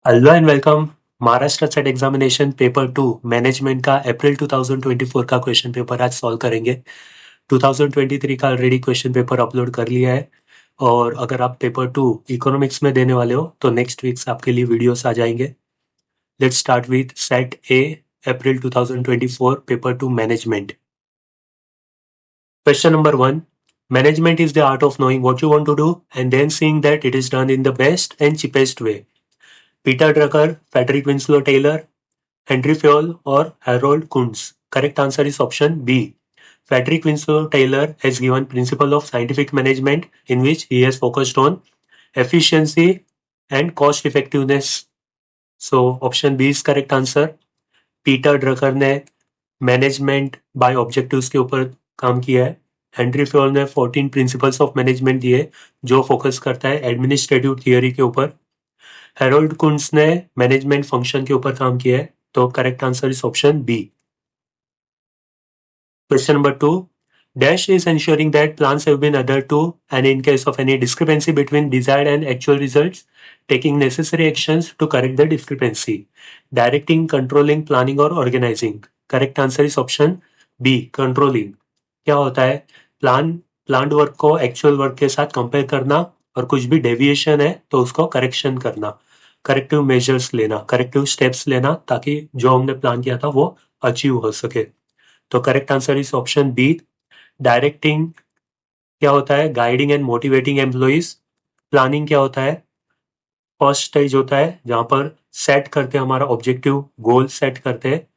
Hello and welcome. Maharashtra set examination paper 2 management का अप्रैल 2024 का question paper आज सॉल्व करेंगे। 2023 का ऑलरेडी क्वेश्चन पेपर अपलोड कर लिया है और अगर आप पेपर 2 इकोनॉमिक्स में देने वाले हो तो नेक्स्ट वीक से आपके लिए वीडियोस आ जाएंगे। Let's start with set A April 2024 paper 2 management. Question number 1, management is the art of knowing what you want to do and then seeing that it is done in the best and cheapest way. Peter Drucker, Frederick Winslow Taylor, Henry Fayol or Harold Kuntz? Correct answer is option B. Frederick Winslow Taylor has given principle of scientific management in which he has focused on efficiency and cost effectiveness. So option B is correct answer. Peter Drucker ने management by objectives के ऊपर काम किया है। Henry Fayol ने 14 principles of management दिए जो focus करता है एडमिनिस्ट्रेटिव थियोरी के ऊपर। हेरोल्ड कुंट्स ने मैनेजमेंट फंक्शन के ऊपर काम किया है। तो correct answer is option B. Question number 2. Dash is ensuring that plans have been adhered to and in case of any discrepancy between desired and actual results, taking necessary actions to correct the discrepancy. Directing, controlling, planning or organizing. Correct answer is option B. Controlling. क्या होता है? Planned work को actual work के साथ compare करना और कुछ भी डेविएशन है तो उसको करेक्शन करना, करेक्टिव मेजर्स लेना, करेक्टिव स्टेप्स लेना ताकि जो हमने प्लान किया था वो अचीव हो सके। तो correct answer is option B. Directing क्या होता है? Guiding and motivating employees. Planning क्या होता है? फर्स्ट स्टेज होता है जहां पर सेट करते हैं, हमारा ऑब्जेक्टिव गोल सेट करते हैं।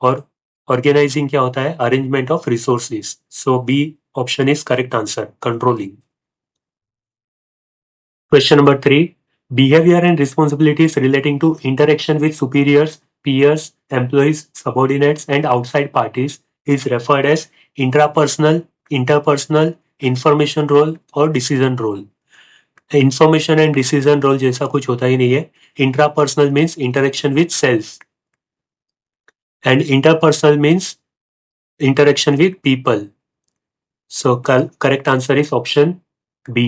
और ऑर्गेनाइजिंग क्या होता है? Arrangement of resources. So B option is correct answer, controlling. Question number 3. Behavior and responsibilities relating to interaction with superiors, peers, employees, subordinates, and outside parties is referred as intrapersonal, interpersonal, information role और decision role. Information and decision role जैसा कुछ होता ही नहीं है। Intrapersonal means interaction with self and interpersonal means interaction with people. So correct answer is option B.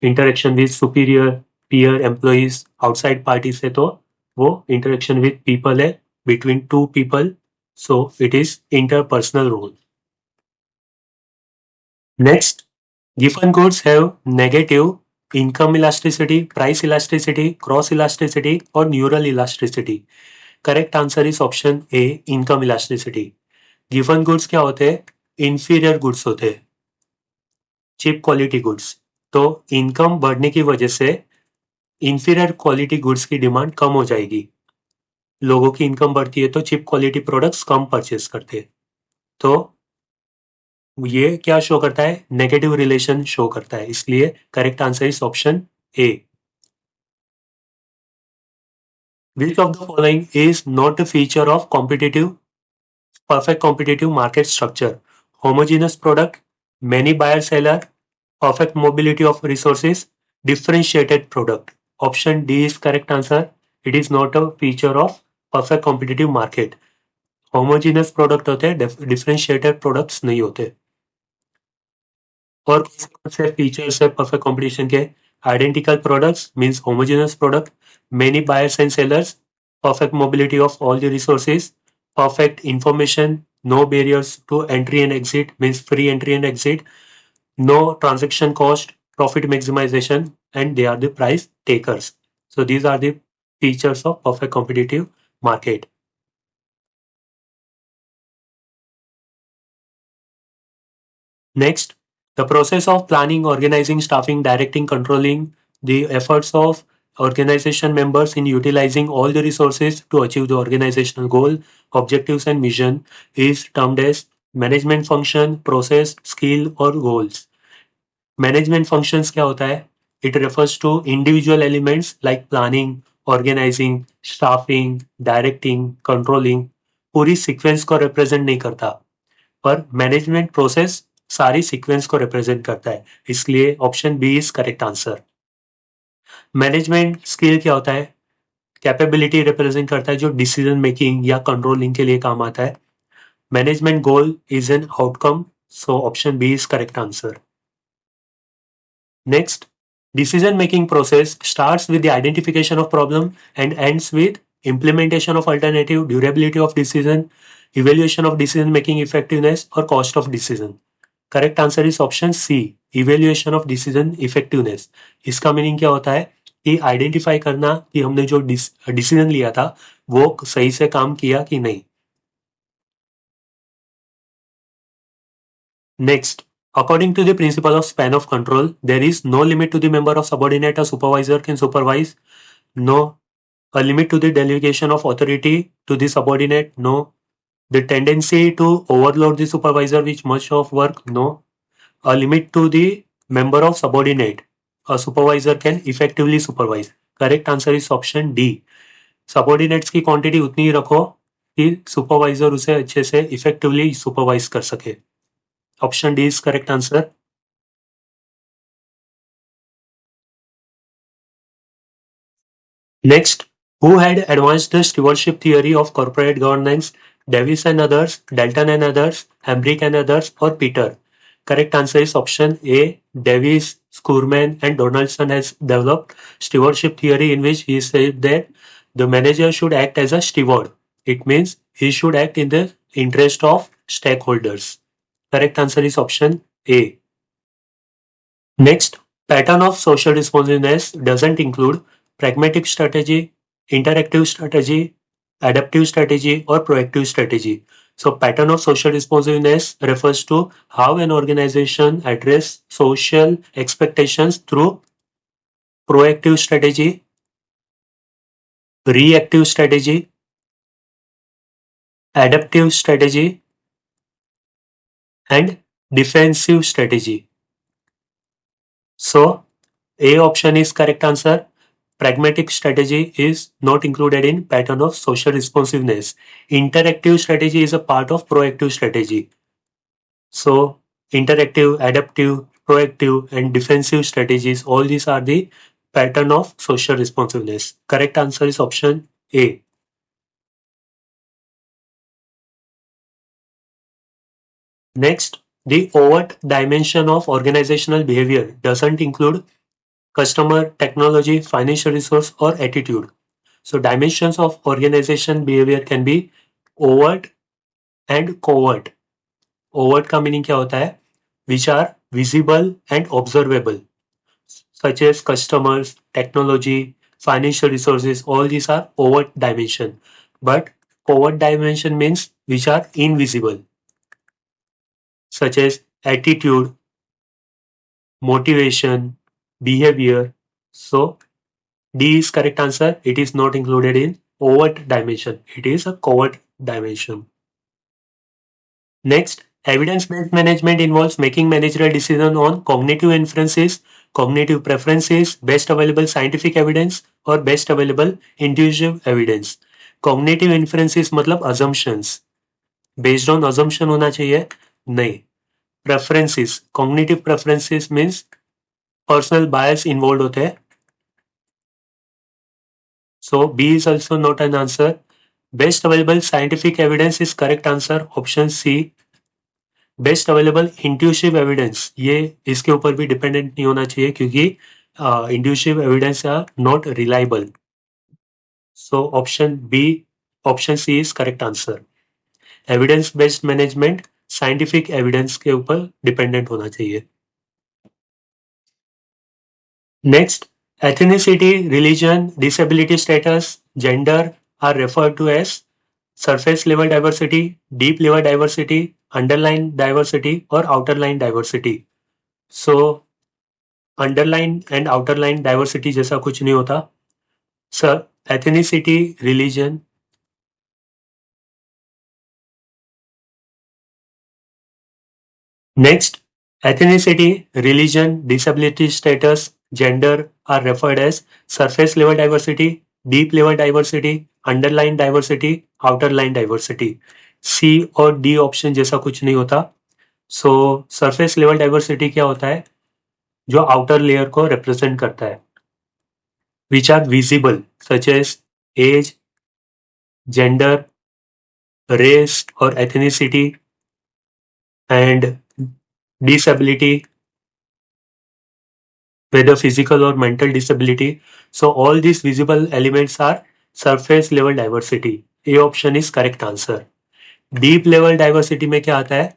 Interaction with superior, peer, employees, outside party से तो वो interaction with people है, between two people. So it is interpersonal role. Next, given goods have negative income elasticity, price elasticity, cross elasticity और neural elasticity. Correct answer is option A, income elasticity. Given goods क्या होते हैं? Inferior goods होते हैं, cheap quality goods. तो income बढ़ने की वजह से इंफीरियर क्वालिटी गुड्स की डिमांड कम हो जाएगी। लोगों की इनकम बढ़ती है तो चिप क्वालिटी प्रोडक्ट्स कम परचेस करते हैं। तो ये क्या शो करता है? नेगेटिव रिलेशन शो करता है, इसलिए correct answer is option A. Which of the following is not a feature of competitive perfect competitive market structure? Homogeneous product, many buyer seller, perfect mobility of resources, differentiated product. Option D is correct answer. It is not a feature of perfect competitive market. Homogeneous product होते हैं, differentiated products नहीं होते। और कौन से features है perfect competition के? Identical products means homogeneous product, many buyers and sellers, perfect mobility of all the resources, perfect information, no barriers to entry and exit means free entry and exit, no transaction cost, profit maximization, and they are the price takers. So these are the features of perfect competitive market. Next, the process of planning, organizing, staffing, directing, controlling the efforts of organization members in utilizing all the resources to achieve the organizational goal, objectives and mission is termed as management function, process, skill or goals. Management functions क्या होता है? It refers to individual elements like planning, organizing, staffing, directing, controlling. पूरी sequence को represent नहीं करता, पर management process सारी sequence को रिप्रेजेंट करता है, इसलिए option B is correct answer. Management skill क्या होता है? कैपेबिलिटी रिप्रेजेंट करता है जो डिसीजन मेकिंग या कंट्रोलिंग के लिए काम आता है। Management goal is an outcome, so option B is correct answer. Next, Decision making process starts with the identification of problem and ends with implementation of alternative, durability of decision, evaluation of decision making effectiveness or cost of decision. Correct answer is option C, evaluation of decision effectiveness. इसका meaning क्या होता है कि identify करना कि हमने जो decision लिया था वो सही से काम किया कि नहीं. Next, according to the principle of span of control, there is no limit to the member of subordinate a supervisor can supervise. No. A limit to the delegation of authority to the subordinate. No. The tendency to overload the supervisor with much of work. No. A limit to the member of subordinate a supervisor can effectively supervise. Correct answer is option D. Subordinates की quantity उतनी ही रखो कि supervisor उसे अच्छे से effectively supervise कर सके. Option D is correct answer. Next, who had advanced the stewardship theory of corporate governance? Davis and others, Dalton and others, Hambrick and others, or Peter? Correct answer is option A. Davis, Skurman, and Donaldson has developed stewardship theory in which he said that the manager should act as a steward. It means he should act in the interest of stakeholders. Correct answer is option A. Next, pattern of social responsiveness doesn't include pragmatic strategy, interactive strategy, adaptive strategy, or proactive strategy. So, pattern of social responsiveness refers to how an organization address social expectations through proactive strategy, reactive strategy, adaptive strategy, and defensive strategy. So, A option is correct answer. Pragmatic strategy is not included in pattern of social responsiveness. Interactive strategy is a part of proactive strategy. So, interactive, adaptive, proactive, and defensive strategies, all these are the pattern of social responsiveness. Correct answer is option A. Next, the overt dimension of organizational behavior doesn't include customer, technology, financial resource, or attitude. So dimensions of organization behavior can be overt and covert. Overt का meaning क्या होता है? Which are visible and observable, such as customers, technology, financial resources. All these are overt dimension. But covert dimension means which are invisible, such as attitude, motivation, behavior. So D is correct answer. It is not included in overt dimension. It is a covert dimension. Next, evidence-based management involves making managerial decisions on cognitive inferences, cognitive preferences, best available scientific evidence or best available intuitive evidence. Cognitive inferences मतलब assumptions. Based on assumption होना चाहिए? नहीं. Preferences, cognitive preferences means personal bias involved होते हैं. So B is also not an answer. Best available scientific evidence is correct answer. Option C. Best available intuitive evidence, ये इसके ऊपर भी dependent नहीं होना चाहिए क्योंकि intuitive evidence are not reliable. So option B, option C is correct answer. Evidence based management scientific evidence के ऊपर डिपेंडेंट होना चाहिए. Next, ethnicity, religion, disability status, gender are referred to as surface level diversity, deep level diversity, underlying diversity or outer line diversity. So underline and outerline diversity जैसा कुछ नहीं होता sir. Ethnicity, religion, next, ethnicity, religion, disability status, gender are referred as surface level diversity, deep level diversity, underlying diversity, outer line diversity. C और D option जैसा कुछ नहीं होता. सो surface level diversity क्या होता है? जो आउटर लेयर को रिप्रेजेंट करता है. Which are visible such as age, gender, race or ethnicity, and disability, whether physical or mental disability. So all these visible elements are surface level diversity. A option is correct answer. Deep level diversity में क्या आता है?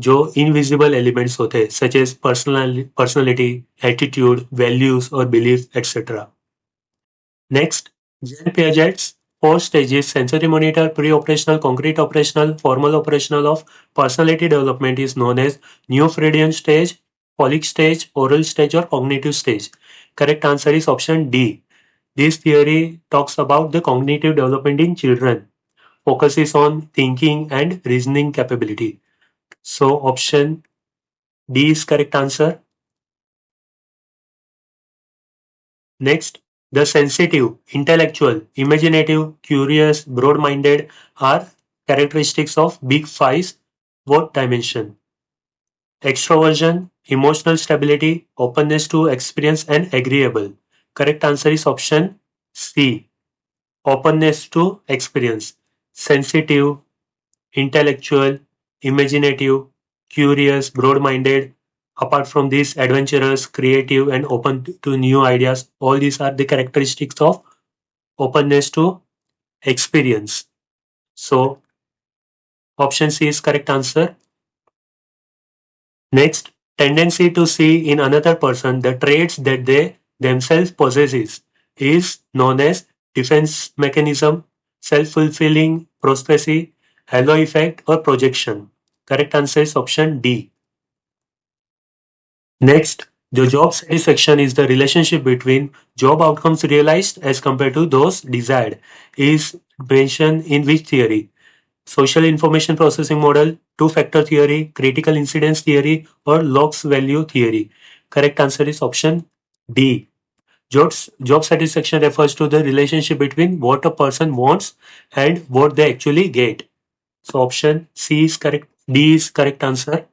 जो invisible elements होते हैं such as personality, attitude, values और belief etcetera. Next, Jen Piaget's four stages sensory monitor, pre-operational, concrete operational, formal operational of personality development is known as New Freudian stage, Pollock stage, oral stage or cognitive stage. Correct answer is option D. This theory talks about the cognitive development in children, focuses on thinking and reasoning capability. So option D is correct answer. Next, the sensitive, intellectual, imaginative, curious, broad-minded are characteristics of big fives. What dimension? Extroversion, emotional stability, openness to experience and agreeable. Correct answer is option C. Openness to experience. Sensitive, intellectual, imaginative, curious, broad-minded. Apart from this, adventurous, creative, and open to new ideas. All these are the characteristics of openness to experience. So, option C is correct answer. Next, tendency to see in another person the traits that they themselves possesses is known as defense mechanism, self-fulfilling prophecy, halo effect, or projection. Correct answer is option D. Next, the job satisfaction is the relationship between job outcomes realized as compared to those desired. Is mentioned in which theory? Social information processing model, two-factor theory, critical incidence theory, or logs value theory. Correct answer is option D. Job satisfaction refers to the relationship between what a person wants and what they actually get. So option C is correct. D is correct answer.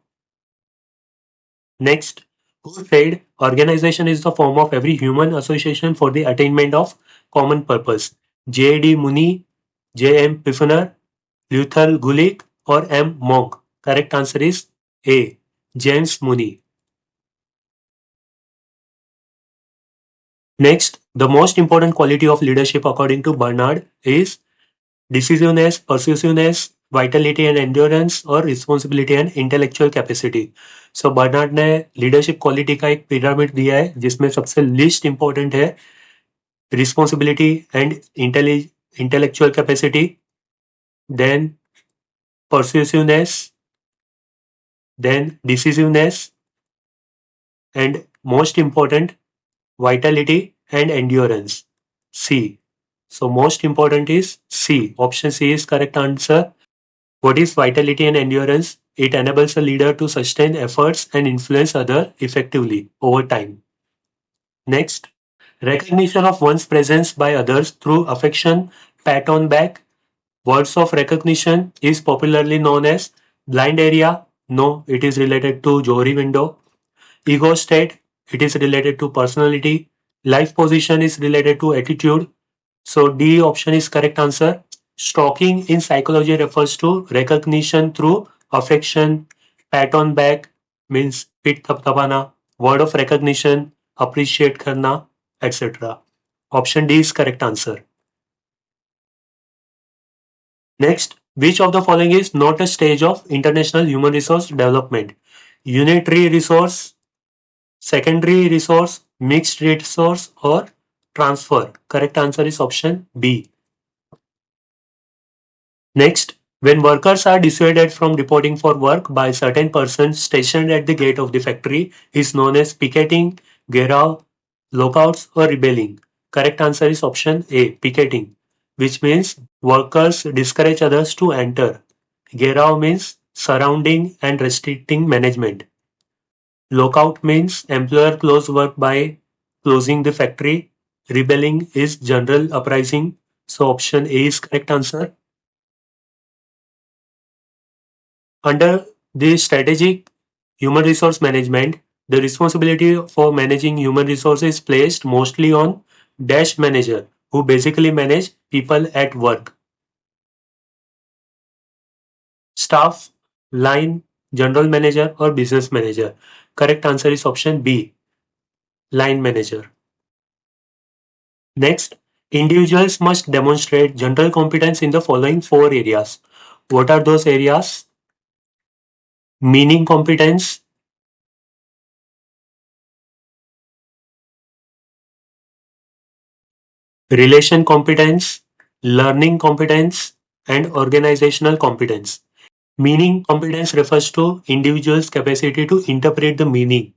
Next, who said organization is the form of every human association for the attainment of common purpose? J.D. Mooney, J.M. Pifner, Luther Gulick, or M. Monk? Correct answer is A. James Mooney. Next, the most important quality of leadership according to Bernard is decisiveness, persuasiveness, vitality and endurance और responsibility and intellectual capacity. So Barnard ने leadership quality का एक pyramid दिया है जिसमें सबसे least important है responsibility and intellectual capacity, then persuasiveness, then decisiveness, and most important vitality and endurance. C. So most important is C. Option C is correct answer. What is vitality and endurance? It enables a leader to sustain efforts and influence others effectively over time. Next, recognition of one's presence by others through affection, pat on back, words of recognition is popularly known as blind area. No, it is related to Johari window. Ego state, it is related to personality. Life position is related to attitude. So D option is correct answer. Stalking in psychology refers to recognition through affection, pat on back means pit thapthapana, word of recognition, appreciate karna, etc. Option D is correct answer. Next, which of the following is not a stage of international human resource development? Unitary resource, secondary resource, mixed resource, or transfer? Correct answer is option B. Next, when workers are dissuaded from reporting for work by certain persons stationed at the gate of the factory is known as picketing, gherav, lockouts, or rebelling. Correct answer is option A, picketing, which means workers discourage others to enter. Gherav means surrounding and restricting management. Lockout means employer close work by closing the factory. Rebelling is general uprising. So option A is correct answer. Under the strategic human resource management, the responsibility for managing human resources is placed mostly on dash manager, who basically manage people at work. Staff, line, general manager, or business manager. Correct answer is option B. line manager. Next, individuals must demonstrate general competence in the following four areas. What are those areas? Meaning competence, relation competence, learning competence, and organizational competence. Meaning competence refers to individuals' capacity to interpret the meaning.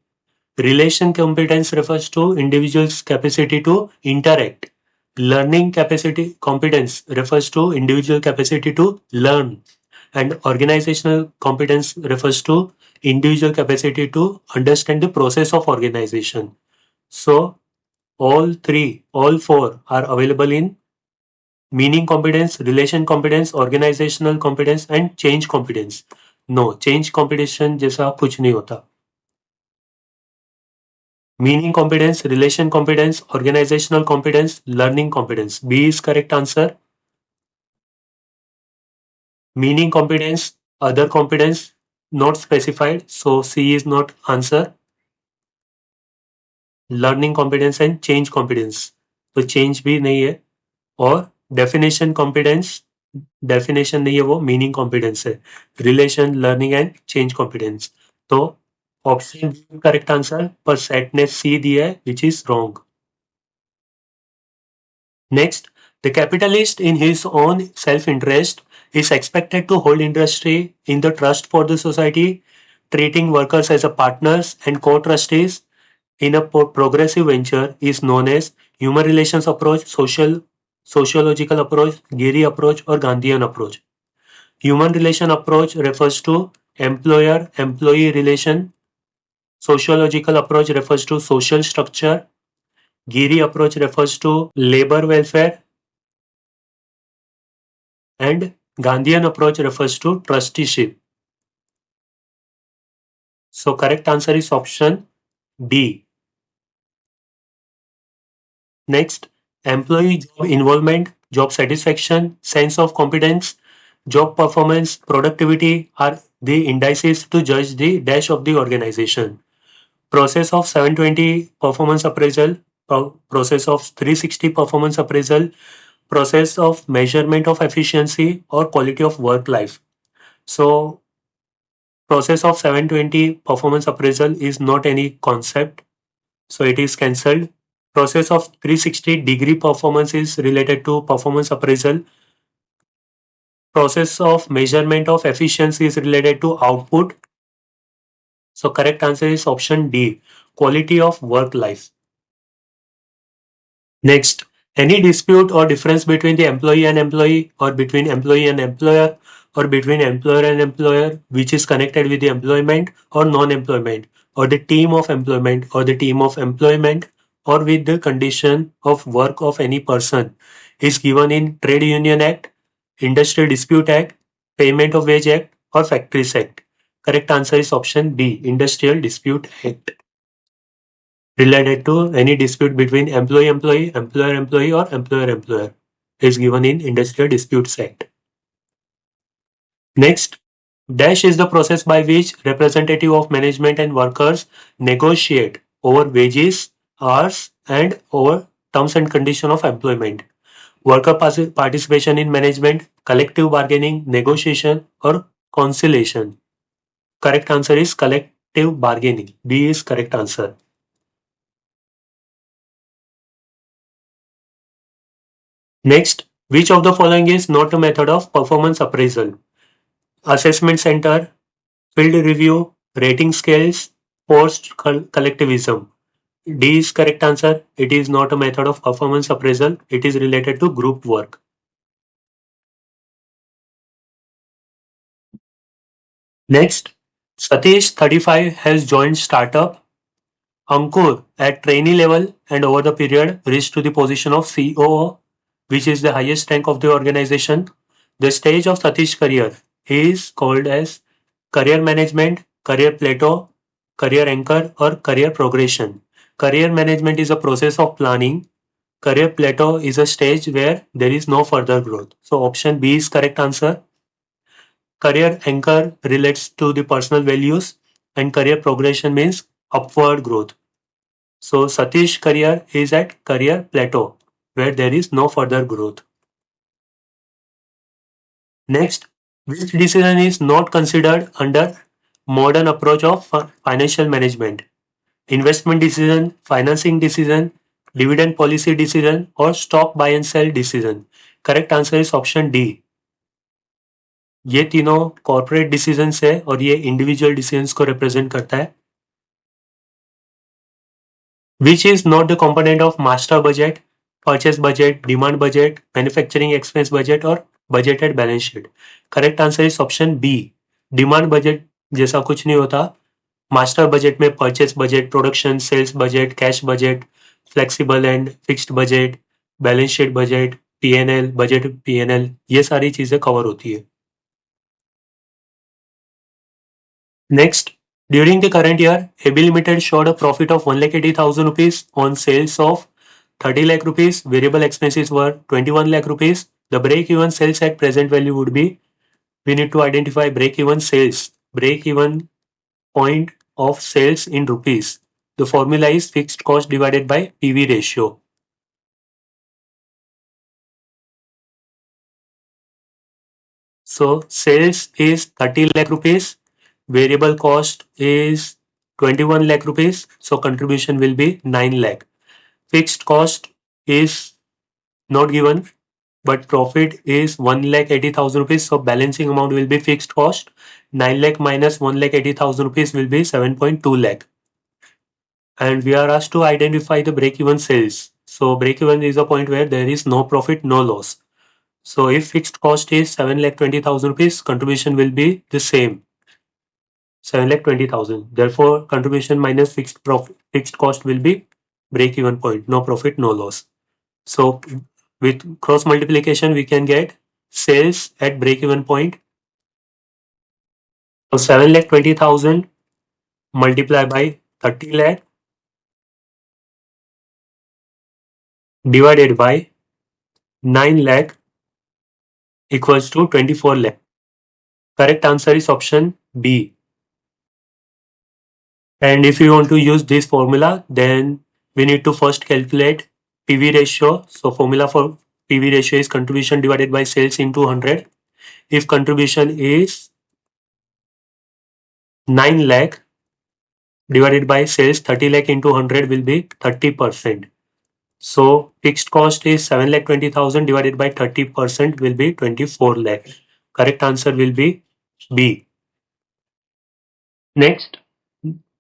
Relation competence refers to individuals' capacity to interact. Learning capacity competence refers to individual capacity to learn. And organizational competence refers to individual capacity to understand the process of organization. So all four are available in meaning competence, relation competence, organizational competence and change competence. No, change competition जैसा कुछ नहीं होता. Meaning competence, relation competence, organizational competence, learning competence. B is correct answer. Meaning competence, other competence not specified, so C is not answer. Learning competence and change competence, तो change भी नहीं है. और definition competence, definition नहीं है, वो meaning competence है. Relation, learning and change competence. तो option B correct answer, पर set ने C दिया है, which is wrong. Next, the capitalist in his own self-interest is expected to hold industry in the trust for the society, treating workers as a partners and co-trustees in a progressive venture is known as human relations approach, sociological approach, Giri approach or Gandhian approach. Human relation approach refers to employer-employee relation. Sociological approach refers to social structure. Giri approach refers to labor welfare. And Gandhian approach refers to trusteeship. So correct answer is option D. Next, employee job involvement, job satisfaction, sense of competence, job performance, productivity are the indices to judge the dash of the organization. Process of 720 performance appraisal, process of 360 performance appraisal, process of measurement of efficiency or quality of work life. So process of 720 performance appraisal is not any concept, so it is cancelled. Process of 360-degree performance is related to performance appraisal. Process of measurement of efficiency is related to output. So correct answer is option D, quality of work life. Next, any dispute or difference between the employee and employee, or between employee and employer, or between employer and employer, which is connected with the employment or non-employment, or the team of employment or the team of employment, or with the condition of work of any person, is given in Trade Union Act, Industrial Dispute Act, Payment of Wage Act, or Factories Act. Correct answer is option D, Industrial Dispute Act, related to any dispute between employee-employee, employer-employee or employer-employer, is given in Industrial Disputes Act. Next, dash is the process by which representative of management and workers negotiate over wages, hours and over terms and condition of employment. Worker participation in management, collective bargaining, negotiation or conciliation. Correct answer is collective bargaining. B is correct answer. Next, which of the following is not a method of performance appraisal? Assessment center, field review, rating scales, forced collectivism. D is correct answer. It is not a method of performance appraisal. It is related to group work. Next, Satish, 35, has joined startup. Ankur, at trainee level and over the period, reached to the position of COO, which is the highest rank of the organization. The stage of Satish's career is called as career management, career plateau, career anchor, or career progression. Career management is a process of planning. Career plateau is a stage where there is no further growth. So option B is correct answer. Career anchor relates to the personal values and career progression means upward growth. So Satish career is at career plateau where there is no further growth. Next, which decision is not considered under modern approach of financial management? Investment decision, financing decision, dividend policy decision or stock buy and sell decision. Correct answer is option D. ये तीनों corporate decisions है और ये individual decisions को represent करता है. Which is not the component of master budget, purchase budget, demand budget, manufacturing expense budget और budgeted balance sheet. Correct answer is option B. Demand budget जैसा कुछ नहीं होता. मास्टर बजट में purchase budget, production, sales budget, cash budget, flexible and fixed budget, balance sheet budget, PNL, budget PNL, ये सारी चीजें cover होती है. Next, during the current year, AB Limited showed a profit of 1,80,000 rupees on sales of 30 lakh rupees. Variable expenses were 21 lakh rupees. The break-even sales at present value would be, we need to identify break-even sales, break-even point of sales in rupees. The formula is fixed cost divided by PV ratio. So sales is 30 lakh rupees. Variable cost is 21 lakh rupees. So contribution will be 9 lakh. Fixed cost is not given, but profit is 1,80,000 rupees. So balancing amount will be fixed cost. 9 lakh minus 1,80,000 rupees will be 7.2 lakh. And we are asked to identify the break-even sales. So break-even is a point where there is no profit, no loss. So if fixed cost is 7,20,000 rupees, contribution will be the same, 7,20,000. Therefore, contribution minus fixed cost will be break-even point, no profit, no loss. So with cross multiplication, we can get sales at break-even point. So 7,20,000 multiplied by 30 lakh divided by 9 lakh equals to 24 lakh. Correct answer is option B. And if you want to use this formula, then we need to first calculate PV ratio. So formula for PV ratio is contribution divided by sales into 100. If contribution is 9 lakh divided by sales, 30 lakh into 100 will be 30%. So fixed cost is 7,20,000 divided by 30% will be 24 lakh. Correct answer will be B. Next,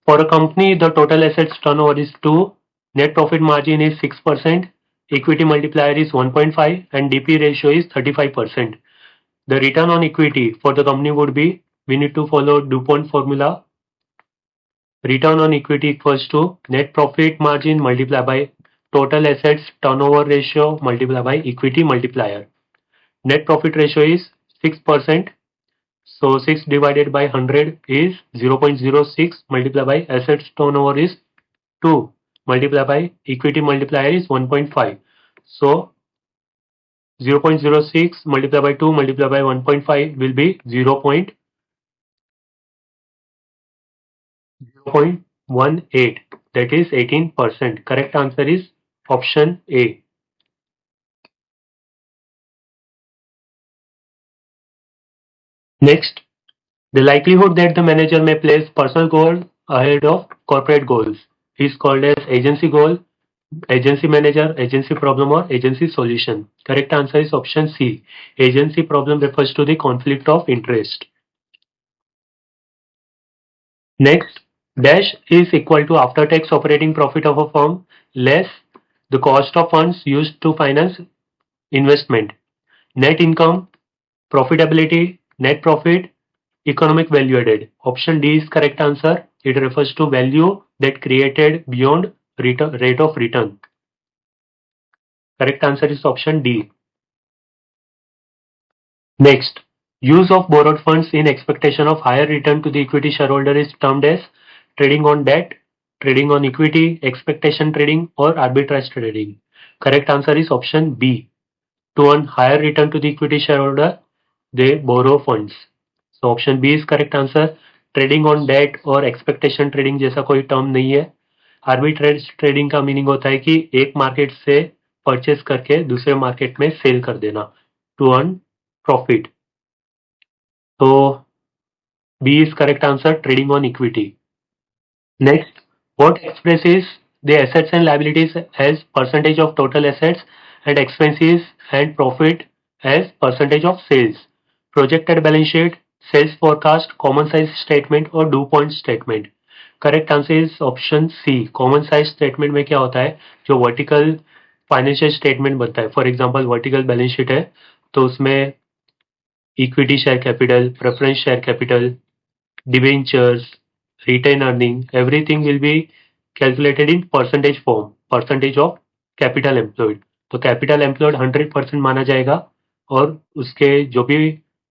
for a company, the total assets turnover is 2, net profit margin is 6%, equity multiplier is 1.5 and DP ratio is 35%. The return on equity for the company would be, we need to follow DuPont formula. Return on equity equals to net profit margin multiplied by total assets turnover ratio multiplied by equity multiplier. Net profit ratio is 6%. So 6 divided by 100 is 0.06 multiplied by assets turnover is 2 multiplied by equity multiplier is 1.5. So 0.06 multiplied by 2 multiplied by 1.5 will be 0.18. That is 18%. Correct answer is option A. Next, the likelihood that the manager may place personal goals ahead of corporate goals is called as agency goal, agency manager, agency problem or agency solution. Correct answer is option C. Agency problem refers to the conflict of interest. Next, dash is equal to after tax operating profit of a firm less the cost of funds used to finance investment. Net income, profitability, net profit, economic value added. Option D is correct answer. It refers to value that created beyond rate of return. Correct answer is option D. Next, use of borrowed funds in expectation of higher return to the equity shareholder is termed as trading on debt, trading on equity, expectation trading, or arbitrage trading. Correct answer is option B. To earn higher return to the equity shareholder, they borrow funds. So option B is correct answer. Trading on debt और expectation trading जैसा कोई term नहीं है. Arbitrage trading का meaning होता है कि एक मार्केट से परचेस करके दूसरे मार्केट में सेल कर देना टू अर्न प्रॉफिट। तो B is correct answer, trading on equity. Next, what expresses the assets and liabilities as percentage of total assets and expenses and profit as percentage of sales? Projected balance sheet, sales forecast, common size statement और due point statement. Correct answer is option C. Common size statement में क्या होता है, जो vertical financial statement बनता है, for example vertical balance sheet है तो उसमें equity share capital, preference share capital, debentures, retained earning, everything will be calculated in percentage form, percentage of capital employed. तो capital employed 100% माना जाएगा और उसके जो भी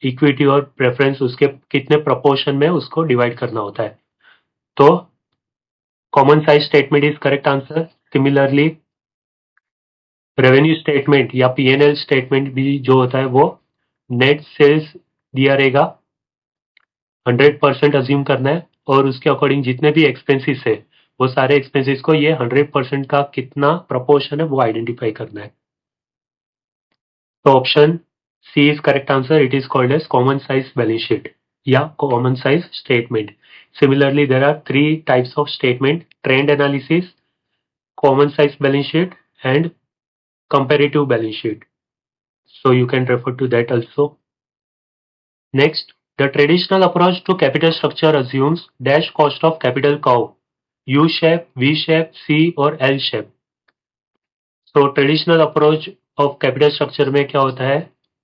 इक्विटी और प्रेफरेंस उसके कितने प्रपोर्शन में उसको डिवाइड करना होता है। तो common size statement is correct answer. Similarly revenue statement या पीएनएल स्टेटमेंट भी जो होता है वो नेट सेल्स दिया रहेगा, 100% अज्यूम करना है और उसके अकॉर्डिंग जितने भी एक्सपेंसेस है वो सारे एक्सपेंसेस को ये 100% का कितना प्रपोर्शन है वो आइडेंटिफाई करना है। तो option C is correct answer, it is called as common size balance sheet या common size statement. Similarly there are three types of statement, trend analysis, common size balance sheet and comparative balance sheet. So you can refer to that also. Next, the traditional approach to capital structure assumes dash cost of capital curve, U shape, V shape, C और L shape. So traditional approach of capital structure में क्या होता है,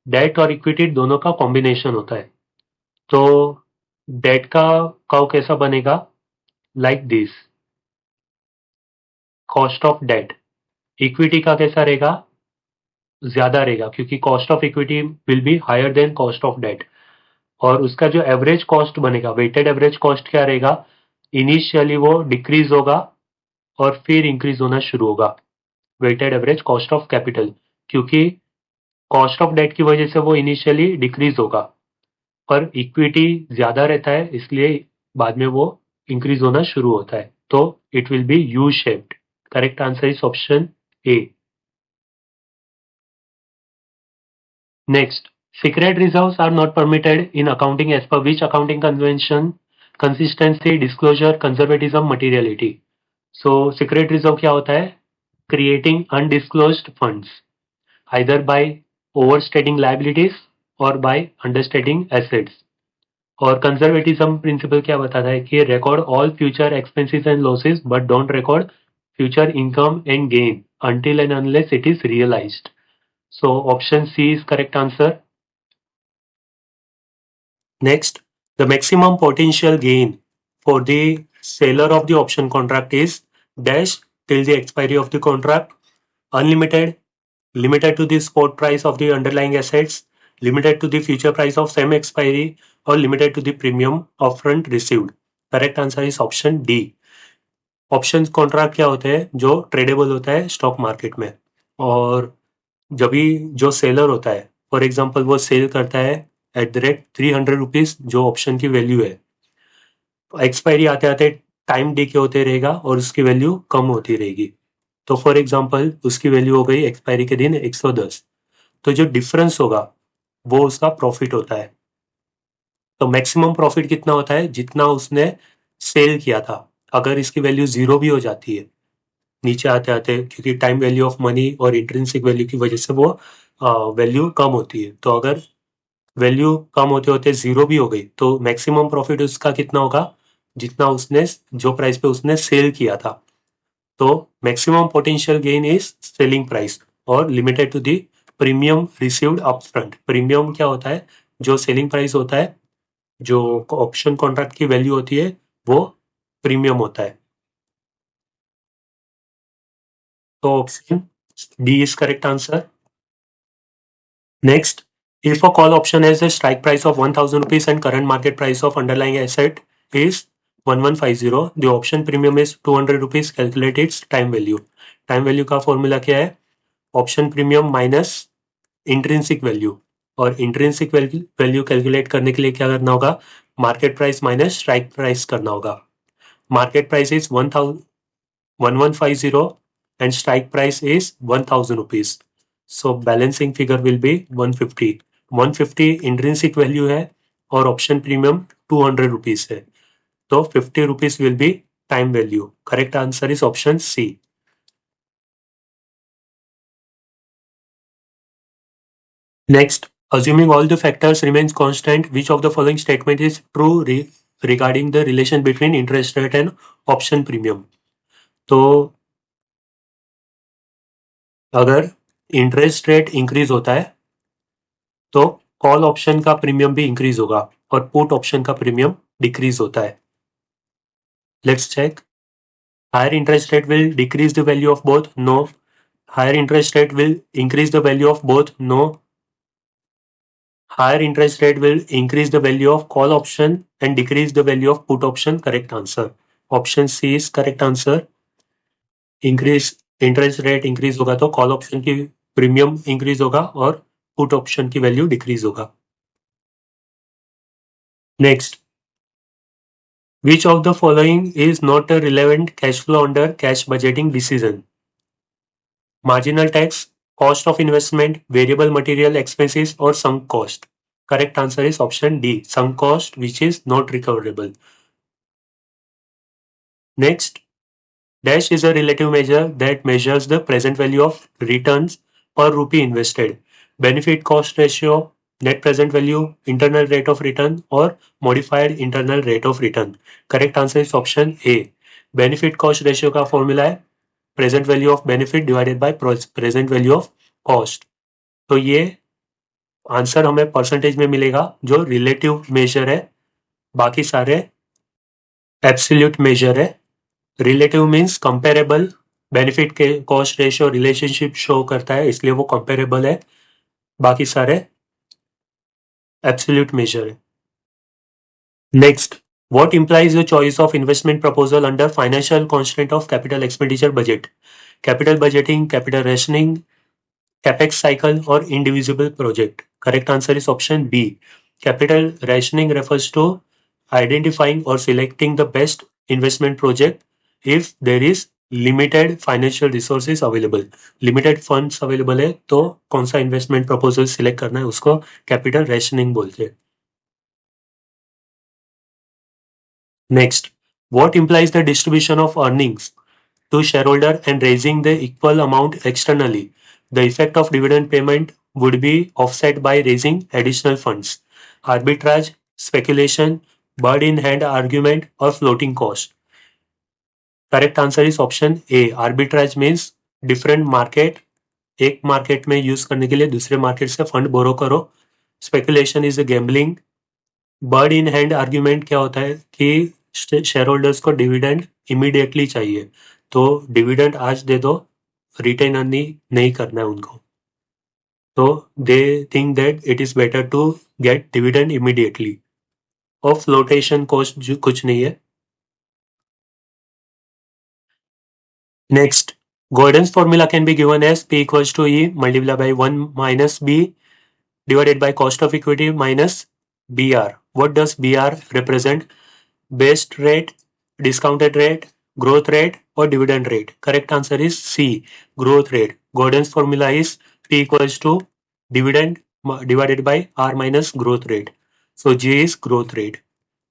date और equity दोनों का combination होता है। तो डेट का कर्व कैसा बनेगा, like this, cost of debt. Equity का कैसा रहेगा, ज्यादा रहेगा क्योंकि cost of equity will be higher than cost of debt. और उसका जो एवरेज कॉस्ट बनेगा, वेटेड एवरेज कॉस्ट क्या रहेगा, इनिशियली वो डिक्रीज होगा और फिर इंक्रीज होना शुरू होगा, weighted average cost of capital, क्योंकि कॉस्ट ऑफ डेट की वजह से वो इनिशियली डिक्रीज होगा पर इक्विटी ज्यादा रहता है इसलिए बाद में वो इंक्रीज होना शुरू होता है। तो it will be U shaped. Correct answer is option A. Next, secret reserves are not permitted in accounting as per which accounting convention? Consistency, disclosure, conservatism, materiality. So secret reserve क्या होता है, creating undisclosed funds either by overstating liabilities or by understating assets. और conservatism principal क्या बताता है कि record all future expenses and losses but don't record future income and gain until and unless it is realized. So option C is correct answer. Next, the maximum potential gain for the seller of the option contract is dash till the expiry of the contract, unlimited, limited to the spot price of the underlying assets, limited to the future price of same expiry, or limited to the premium upfront received. Correct answer is option D. Option contract क्या होते हैं, जो tradable होता है stock market में, और जब भी जो सेलर होता है फॉर एग्जांपल वो सेल करता है एट द रेट 300 रुपीज जो ऑप्शन की वैल्यू है, एक्सपायरी आते आते टाइम डीके होते रहेगा और उसकी वैल्यू कम होती रहेगी। तो फॉर एग्जांपल उसकी वैल्यू हो गई एक्सपायरी के दिन 110, तो जो डिफरेंस होगा वो उसका प्रॉफिट होता है। तो मैक्सिमम प्रॉफिट कितना होता है, जितना उसने सेल किया था। अगर इसकी वैल्यू जीरो भी हो जाती है नीचे आते आते, क्योंकि टाइम वैल्यू ऑफ मनी और इंट्रिंसिक वैल्यू की वजह से वो वैल्यू कम होती है, तो अगर वैल्यू कम होते होते जीरो भी हो गई तो मैक्सिमम प्रॉफिट उसका कितना होगा, जितना उसने जो प्राइस पे उसने सेल किया था। तो maximum potential gain is selling price और limited to the premium received upfront. Premium क्या होता है, जो सेलिंग प्राइस होता है, जो ऑप्शन कॉन्ट्रैक्ट की वैल्यू होती है वो प्रीमियम होता है। तो option D is correct answer. Next, if a call option has a strike price of 1000 rupees and current market price of underlying asset is 1150, the option premium is 200 rupees, calculate its time value. Time value का formula क्या है, option premium minus intrinsic value, और intrinsic value calculate करने के लिए क्या करना होगा, market price minus strike price करना होगा। Market price is 1000, 1150 and strike price is 1000 rupees. So balancing figure will be 150. 150 intrinsic value है और option premium 200 rupees है. So 50 rupees will be time value. Correct answer is option C. Next, assuming all the factors remains constant, which of the following statement is true regarding the relation between interest rate and option premium? तो अगर interest rate increase होता है तो call option का premium भी increase होगा और put option का प्रीमियम डिक्रीज होता है. Let's check. Higher interest rate will decrease the value of both. No. Higher interest rate will increase the value of both. No. Higher interest rate will increase the value of call option and decrease the value of put option. Correct answer. Option C is correct answer. Increase interest rate increase होगा तो call option की premium increase होगा और put option की value decrease होगा. Next, which of the following is not a relevant cash flow under cash budgeting decision? Marginal tax, cost of investment, variable material expenses or sunk cost. Correct answer is option D, sunk cost, which is not recoverable. Next, dash is a relative measure that measures the present value of returns per rupee invested. Benefit cost ratio, net present value, internal rate of return or modified internal rate of return. Correct answer is option A. Benefit cost ratio का formula है present value of benefit divided by present value of cost. तो ये answer हमें percentage में मिलेगा जो relative major है, बाकी सारे एब्सोल्यूट मेजर है. Relative means comparable. बेनिफिट के कॉस्ट रेशियो रिलेशनशिप शो करता है इसलिए वो कंपेरेबल है, बाकी सारे एब्सोल्यूट मेजर है. Next, what implies the choice of investment proposal under financial constraint of capital expenditure budget? Capital budgeting, capital rationing, capex cycle or indivisible project. Correct answer is option B. Capital rationing refers to identifying or selecting the best investment project if there is limited financial resources available. Limited funds available है तो कौन सा investment proposal select करना है उसको capital rationing बोलते हैं. Next, what implies the distribution of earnings to shareholder and raising the equal amount externally? The effect of dividend payment would be offset by raising additional funds. Arbitrage, speculation, bird in hand argument or floating cost. Correct answer is option A. Arbitrage means different market, एक market में use करने के लिए दूसरे market से fund बोरो करो. Speculation is a gambling. Bird in hand argument क्या होता है कि शेयर होल्डर्स को डिविडेंड इमीडिएटली चाहिए तो डिविडेंड आज दे दो, रिटेन अर्निंग नहीं करना है उनको, तो they think that it is better to get dividend immediately. और फ्लोटेशन कॉस्ट जो कुछ नहीं है. Next, Gordon's formula can be given as P equals to E multiplied by 1 minus B divided by cost of equity minus BR. What does BR represent? Best rate, discounted rate, growth rate or dividend rate? Correct answer is C, growth rate. Gordon's formula is P equals to dividend divided by R minus growth rate. So G is growth rate.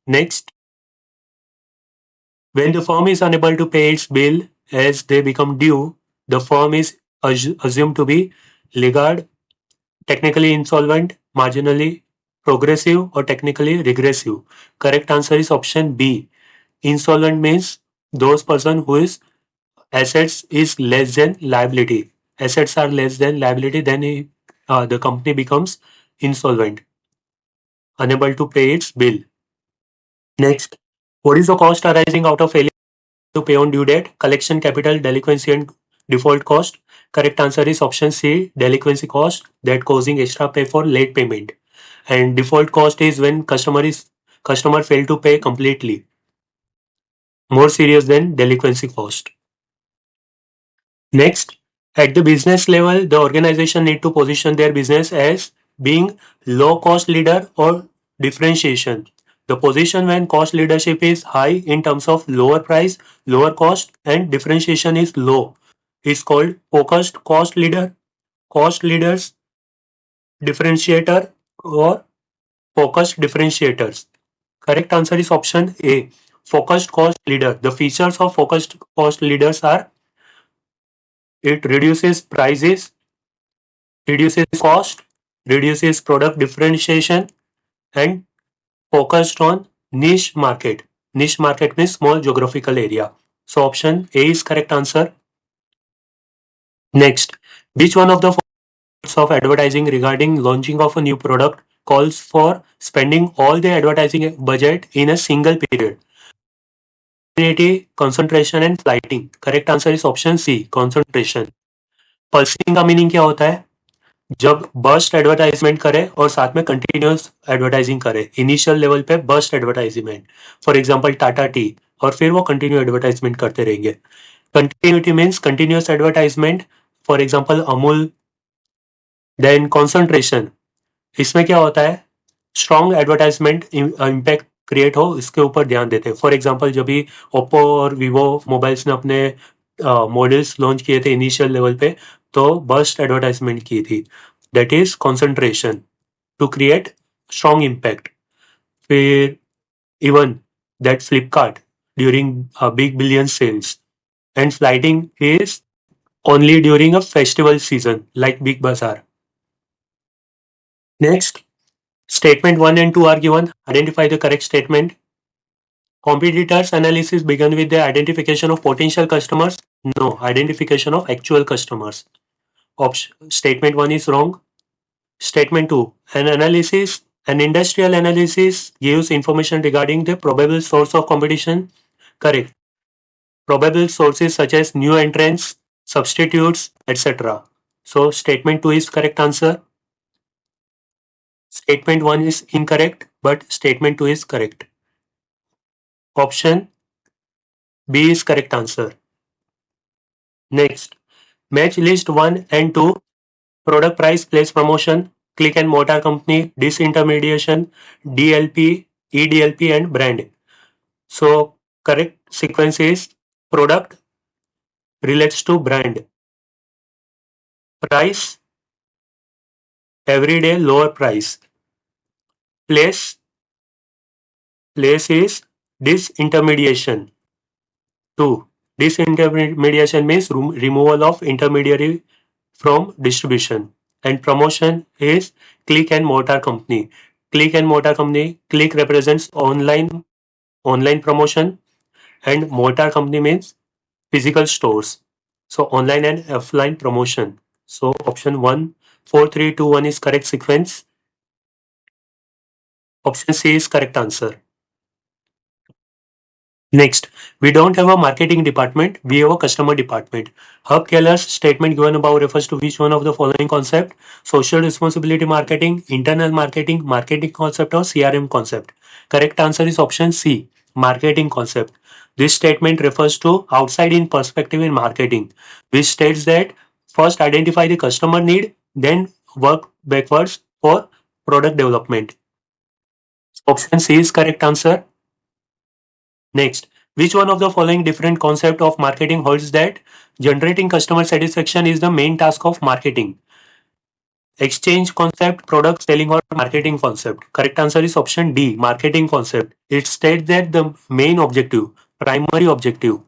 Next, when the firm is unable to pay its bill as they become due, the firm is assumed to be laggard, technically insolvent, marginally progressive or technically regressive. Correct answer is option B. Insolvent means those person who is assets is less than liability. Assets are less than liability, then the company becomes insolvent, unable to pay its bill. Next, what is the cost arising out of failure to pay on due date? Collection, capital, delinquency and default cost. Correct answer is option C, delinquency cost, that causing extra pay for late payment. And default cost is when customer fail to pay completely. More serious than delinquency cost. Next, at the business level, the organization need to position their business as being low cost leader or differentiation. The position when cost leadership is high in terms of lower price, lower cost, and differentiation is low is called focused cost leader, cost leaders, differentiator, or focused differentiators. Correct answer is option A. Focused cost leader. The features of focused cost leaders are it reduces prices, reduces cost, reduces product differentiation, and focused on niche market. Niche market means small geographical area. So option A is correct answer. Next, which one of the forms of advertising regarding launching of a new product calls for spending all the advertising budget in a single period? Continuity, concentration and flighting. Correct answer is option C, concentration. Pulsing का meaning क्या होता है? जब burst advertisement करे और साथ में continuous advertising करे, इनिशियल लेवल पे burst advertisement, for example Tata tea, और फिर वो कंटिन्यू एडवर्टाइजमेंट करते रहेंगे. Continuity means continuous advertisement, for example Amul. Then concentration, इसमें क्या होता है? स्ट्रॉन्ग एडवर्टाइजमेंट इम्पैक्ट क्रिएट हो, इसके ऊपर ध्यान देते हैं. फॉर एग्जांपल जब भी ओप्पो और वीवो मोबाइल्स ने अपने मॉडल्स लॉन्च किए थे इनिशियल लेवल पे, तो बर्स्ट एडवर्टाइजमेंट की थी. That is concentration to create strong impact. फिर even that Flipkart during big billion sales. And flighting is only during a festival season like Big Bazaar. Next, statement 1 and 2 are given. Identify the correct statement. Competitors analysis began with the identification of potential customers. No, identification of actual customers. Statement 1 is wrong. Statement 2, an industrial analysis gives information regarding the probable source of competition. Correct. Probable sources such as new entrants, substitutes, etc. So statement 2 is correct answer. Statement 1 is incorrect, but statement 2 is correct. Option B is correct answer. Next, match list 1 and 2, product price place promotion, click and mortar company, disintermediation, DLP, EDLP and brand. So correct sequence is product relates to brand. Price, everyday lower price. Place is disintermediation. 2. Disintermediation means removal of intermediary from distribution. And promotion is click and mortar company. Click and mortar company, click represents online promotion, and mortar company means physical stores. So online and offline promotion. So option 1, 4, 3, 2, 1 is correct sequence. Option C is correct answer. Next, we don't have a marketing department, we have a customer department. Herb Keller's statement given above refers to which one of the following concept? Social responsibility marketing, internal marketing concept or CRM concept. Correct answer is option C, marketing concept. This statement refers to outside in perspective in marketing, which states that first identify the customer need, then work backwards for product development. Option C is correct answer. Next, which one of the following different concept of marketing holds that generating customer satisfaction is the main task of marketing? Exchange concept, product selling or marketing concept. Correct answer is option D, marketing concept. It states that the main objective, primary objective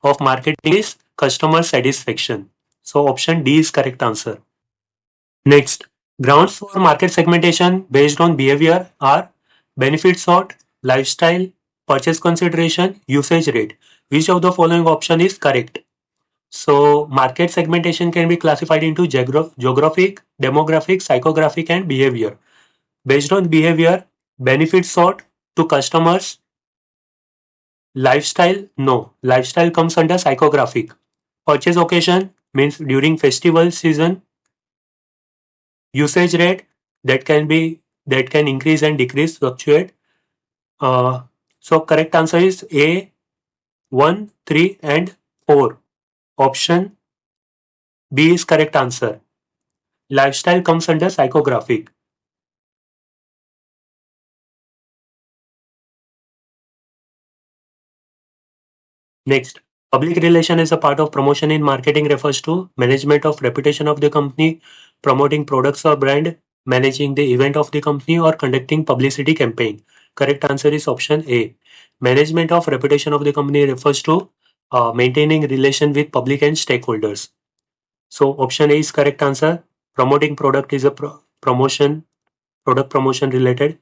of marketing is customer satisfaction. So option D is correct answer. Next, grounds for market segmentation based on behavior are benefit sought, lifestyle, purchase consideration, usage rate. Which of the following option is correct? So, market segmentation can be classified into geographic, demographic, psychographic, and behavior. Based on behavior, benefit sought to customers, lifestyle, no. Lifestyle comes under psychographic. Purchase occasion means during festival season. Usage rate, that can increase and decrease, fluctuate. Uh, so correct answer is A, 1, 3 and 4. Option B is correct answer. Lifestyle comes under psychographic. Next, public relation is a part of promotion in marketing refers to management of reputation of the company, promoting products or brand, managing the event of the company or conducting publicity campaign. Correct answer is option A. Management of reputation of the company refers to maintaining relation with public and stakeholders. So option A is correct answer. Promoting product is a promotion, product promotion related.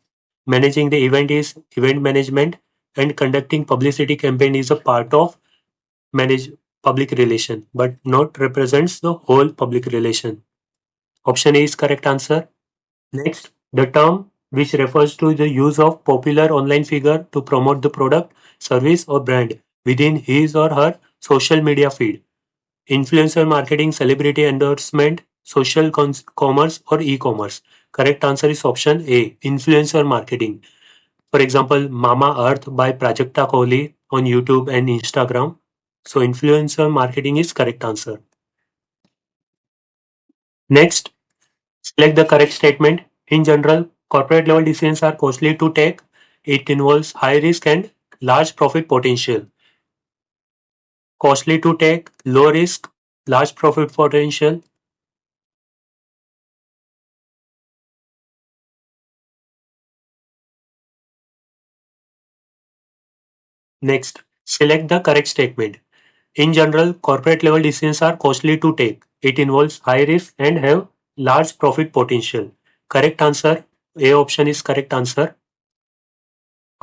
Managing the event is event management, and conducting publicity campaign is a part of manage public relation but not represents the whole public relation. Option A is correct answer. Next, the term which refers to the use of popular online figure to promote the product, service or brand within his or her social media feed. Influencer marketing, celebrity endorsement, social commerce or e-commerce. Correct answer is option A, influencer marketing. For example, Mama Earth by Prajakta Kohli on YouTube and Instagram. So influencer marketing is correct answer. Next, select the correct statement. In general, corporate level decisions are costly to take. It involves high risk and large profit potential. Costly to take, low risk, large profit potential. Next, select the correct statement. In general, corporate level decisions are costly to take. It involves high risk and have large profit potential. Correct answer, A option is correct answer.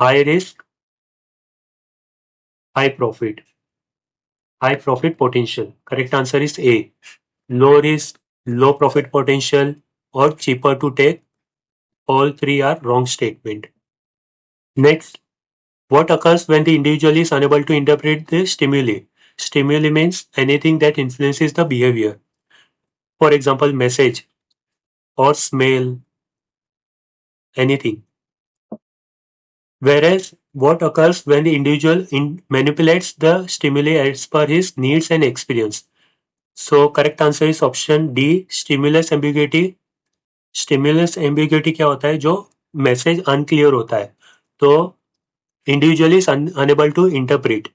High risk, high profit. High profit potential. Correct answer is A. Low risk, low profit potential or cheaper to take. All three are wrong statement. Next, what occurs when the individual is unable to interpret the stimuli? Stimuli means anything that influences the behavior. For example, message or smell, anything. Whereas what occurs when the individual manipulates the stimuli as per his needs and experience. So correct answer is option D, stimulus ambiguity. Stimulus ambiguity क्या होता है? जो message unclear होता है, तो individual is unable to interpret.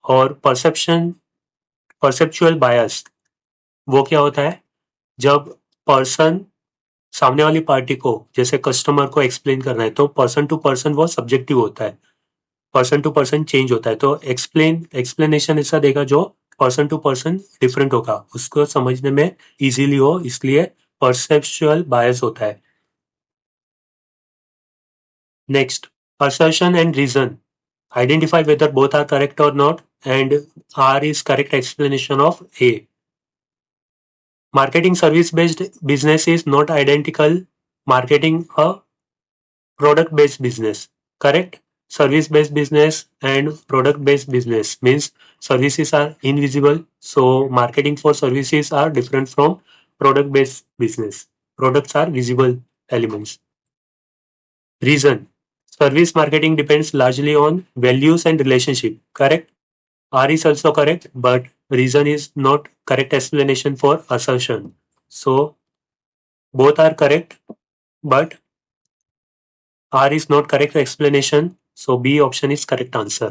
और perceptual bias वो क्या होता है? जब पर्सन सामने वाली पार्टी को, जैसे कस्टमर को एक्सप्लेन करना है, तो पर्सन टू पर्सन वो सब्जेक्टिव होता है, पर्सन टू पर्सन चेंज होता है. तो एक्सप्लेनेशन ऐसा देगा जो पर्सन टू पर्सन डिफरेंट होगा, उसको समझने में इजीली हो, इसलिए परसेप्चुअल बायस होता है. Next, assertion and reason. Identify whether both are correct or not, and R is correct explanation of A. Marketing service based business is not identical marketing a product based business. Correct? Service based business and product based business means services are invisible. So marketing for services are different from product based business. Products are visible elements. Reason. Service marketing depends largely on values and relationship. Correct? R is also correct, but reason is not correct explanation for assertion. So both are correct, but R is not correct explanation. So B option is correct answer.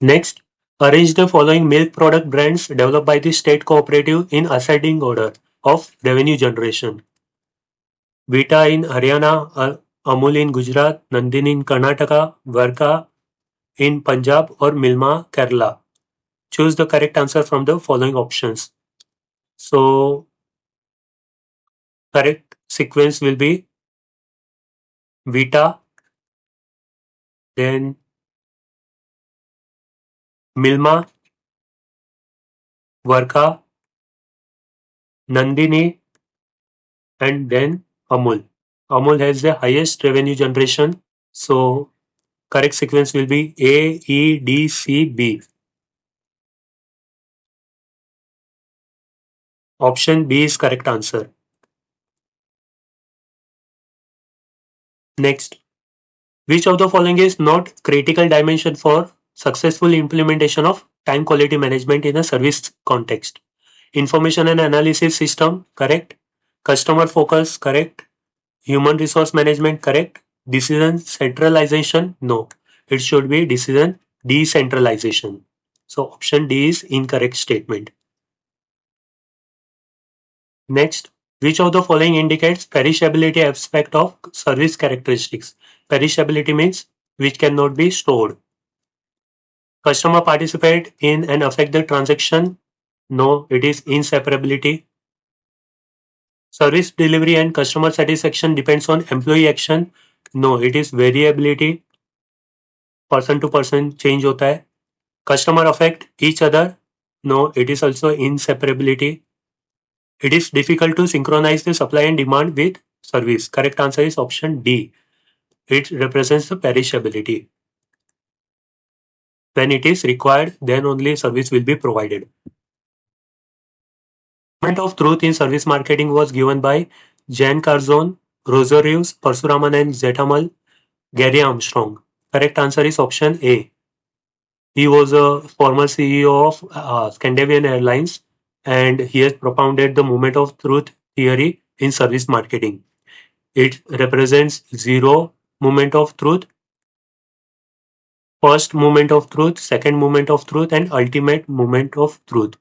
Next, arrange the following milk product brands developed by the state cooperative in ascending order of revenue generation. Vita in Haryana, Amul in Gujarat, Nandini in Karnataka, Varka in Punjab or Milma, Kerala. Choose the correct answer from the following options. So correct sequence will be Vita, then Milma, Varka, Nandini, and then Amul. Amul has the highest revenue generation. So correct sequence will be A, E, D, C, B. Option B is correct answer. Next, which of the following is not critical dimension for successful implementation of time quality management in a service context? Information and analysis system, correct. Customer focus, correct. Human resource management, correct. Decision centralization, no. It should be decision decentralization. So option D is incorrect statement. Next, which of the following indicates perishability aspect of service characteristics? Perishability means which cannot be stored. Customer participate in and affect the transaction? No, it is inseparability. Service delivery and customer satisfaction depends on employee action? No, it is variability. Person to person change होता है. Customer affect each other? No, it is also inseparability. It is difficult to synchronize the supply and demand with service. Correct answer is option D. It represents the perishability. When it is required, then only service will be provided. Moment of truth in service marketing was given by Jan Carzon, Roger Reeves, Parshuraman and Zetamal, Gary Armstrong. Correct answer is option A. He was a former CEO of Scandinavian Airlines and he has propounded the moment of truth theory in service marketing. It represents zero moment of truth, first moment of truth, second moment of truth, and ultimate moment of truth.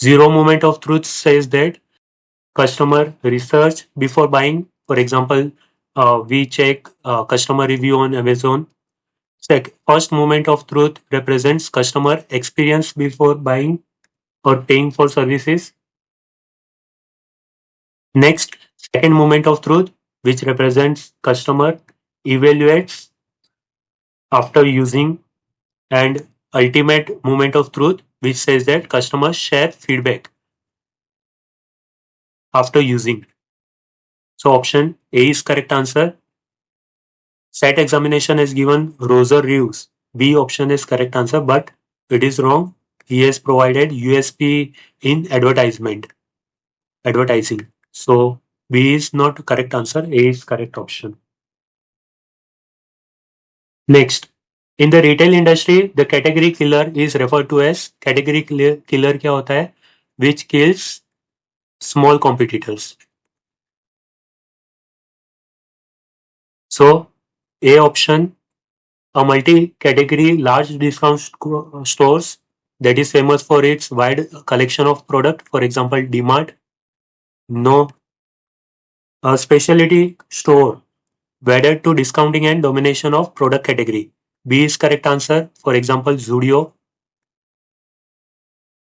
Zero moment of truth says that customer research before buying. For example, we check customer review on Amazon. First moment of truth represents customer experience before buying or paying for services. Next, second moment of truth, which represents customer evaluates after using, and ultimate moment of truth, which says that customers share feedback after using. So option A is correct answer. Set examination has given Roser Reeves. B option is correct answer, but it is wrong. He has provided USP in advertising. So B is not correct answer. A is correct option. Next, in the retail industry, the category killer is referred to as category killer क्या होता है? Which kills small competitors. So A option, a multi-category large discount stores that is famous for its wide collection of product, for example, DMart. No. A specialty store wedded to discounting and domination of product category. B is correct answer. For example, Zudio.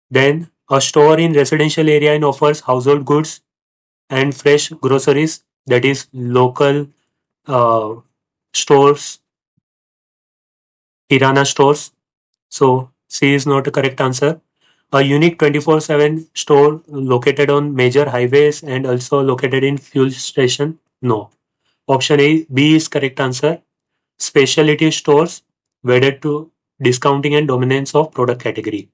Then a store in residential area and offers household goods and fresh groceries, that is local uh, stores, kirana stores. So C is not a correct answer. A unique 24/7 store located on major highways and also located in fuel station? No. Option A, B is correct answer. Specialty stores wedded to discounting and dominance of product category.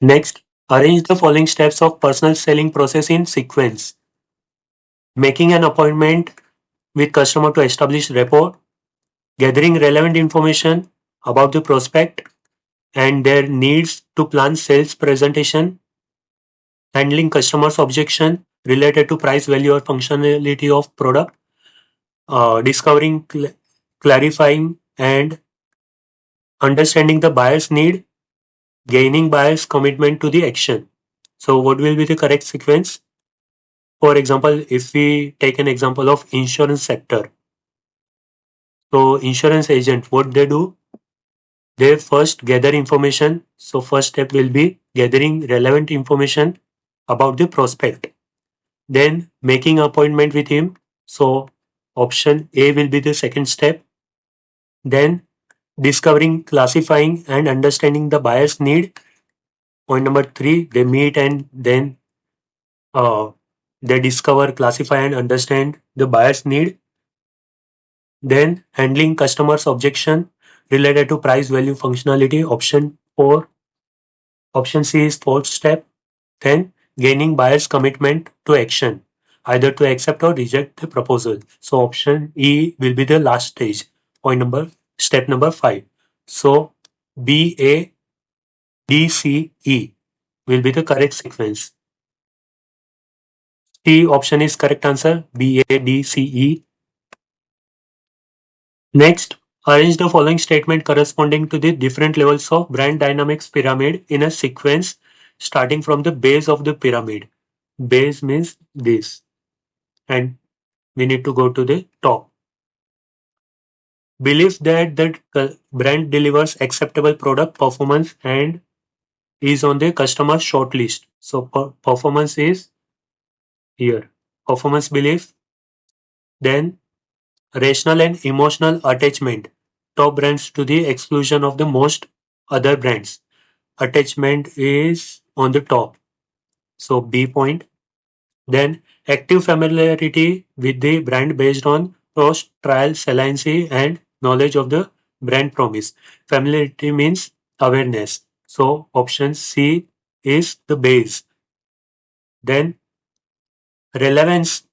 Next, arrange the following steps of personal selling process in sequence. Making an appointment with customer to establish rapport, gathering relevant information about the prospect and their needs to plan sales presentation, handling customers' objection related to price, value, or functionality of product, discovering, clarifying, and understanding the buyer's need, gaining buyer's commitment to the action. So, what will be the correct sequence? For example, if we take an example of insurance sector, so insurance agent, what they do? They first gather information. So first step will be gathering relevant information about the prospect. Then making appointment with him. So option A will be the second step. Then discovering, classifying and understanding the buyer's need. Point number 3, they meet and then uh, they discover, classify and understand the buyer's need. Then handling customers' objection related to price, value, functionality. Option 4. Option C is fourth step. Then gaining buyer's commitment to action, either to accept or reject the proposal. So option E will be the last stage. Step number 5. So B, A, D, C, E will be the correct sequence. C option is correct answer. B, A, D, C, E. Next, arrange the following statement corresponding to the different levels of brand dynamics pyramid in a sequence starting from the base of the pyramid. Base means this, and we need to go to the top. Believe that the brand delivers acceptable product performance and is on the customer shortlist. So performance is here. Performance belief, then rational and emotional attachment. Top brands to the exclusion of the most other brands. Attachment is on the top. So B point. Then active familiarity with the brand based on post-trial saliency and knowledge of the brand promise. Familiarity means awareness. So option C is the base. Then relevance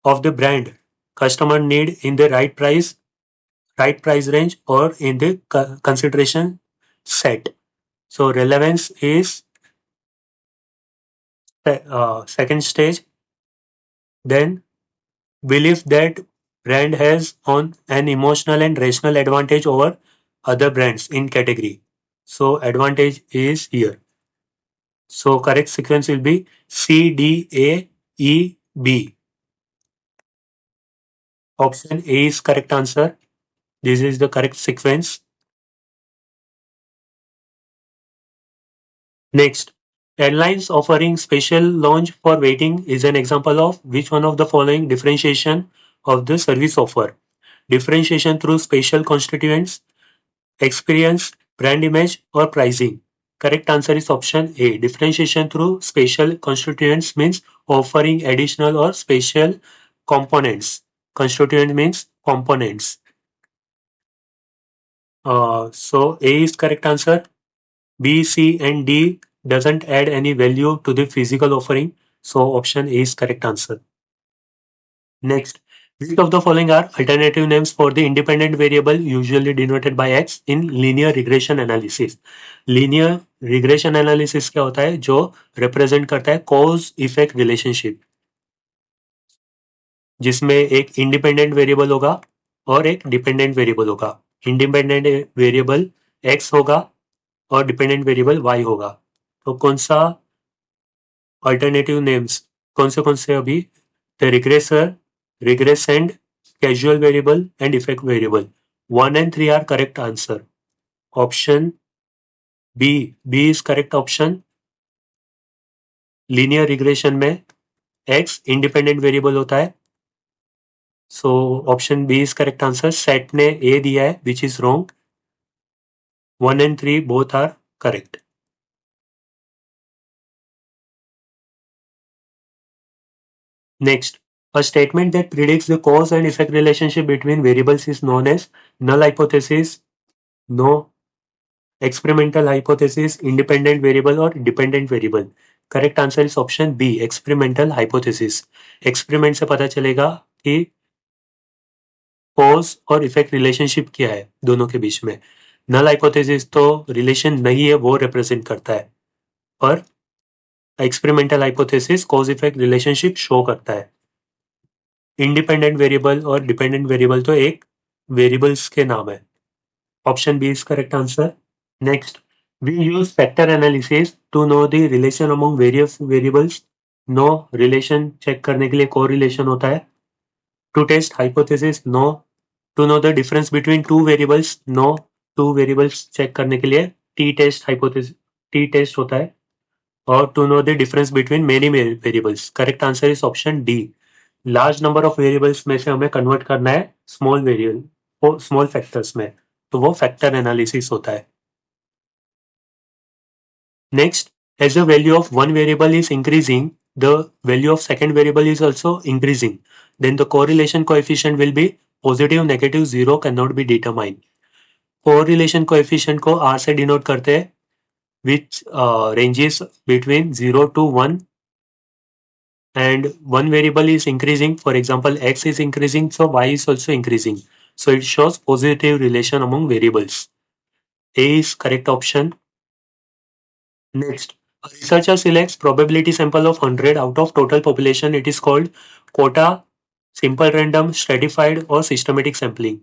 of the brand. Customer need in the right price range or in the consideration set. So relevance is second stage. Then belief that brand has on an emotional and rational advantage over other brands in category. So advantage is here. So correct sequence will be C D A E B. Option A is correct answer. This is the correct sequence. Next, airlines offering special lounge for waiting is an example of which one of the following differentiation of the service offer. Differentiation through special constituents, experience, brand image, or pricing. Correct answer is option A. Differentiation through special constituents means offering additional or special components. Constituent means components. So A is correct answer. B, C, and D doesn't add any value to the physical offering. So option A is correct answer. Next, which of the following are alternative names for the independent variable usually denoted by X in linear regression analysis? Linear regression analysis क्या होता है जो represent करता है cause effect relationship जिसमें एक independent variable होगा और एक dependent variable होगा. Independent variable X होगा और डिपेंडेंट वेरिएबल y होगा. तो कौन सा अल्टरनेटिव नेम्स कौन से अभी the regressor, regressand, casual variable and effect variable. 1 and 3 are correct answer. Option B is correct option. Linear regression में x इंडिपेंडेंट वेरिएबल होता है. So option B is correct answer. Set ने a दिया है which is wrong. 1 and 3 both are correct. Next, a statement that predicts the cause and effect relationship between variables is known as null hypothesis, no experimental hypothesis, independent variable or dependent variable. Correct answer is option B, experimental hypothesis. Experiment से पता चलेगा कि cause और effect relationship क्या है दोनों के बीच में. Null hypothesis तो relation नहीं है वो represent करता है पर experimental hypothesis cause effect relationship show करता है. इंडिपेंडेंट वेरिएबल और डिपेंडेंट वेरिएबल तो एक वेरिएबल्स के नाम है. Option B is correct answer. Next, we use factor analysis to know the relation among various variables. No relation check करने के लिए कोरिलेशन होता है. To test hypothesis no. To know the difference between two variables no. Two variables check करने के लिए T test hypothesis T test होता है. और to know the difference between many variables. Correct answer is option D. Large number of variables में से हमें convert करना है स्मॉल वेरिएबल स्मॉल फैक्टर्स में, तो वो फैक्टर एनालिसिस होता है. Next, as the value of one variable is increasing the value of second variable is also increasing, then the correlation coefficient will be positive, negative, zero can not be determined. Correlation coefficient को R से denote करते हैं which ranges between 0 to 1 and one variable is increasing, for example x is increasing, so y is also increasing, so it shows positive relation among variables. A is correct option. Next, a researcher selects probability sample of 100 out of total population. It is called quota, simple random, stratified or systematic sampling.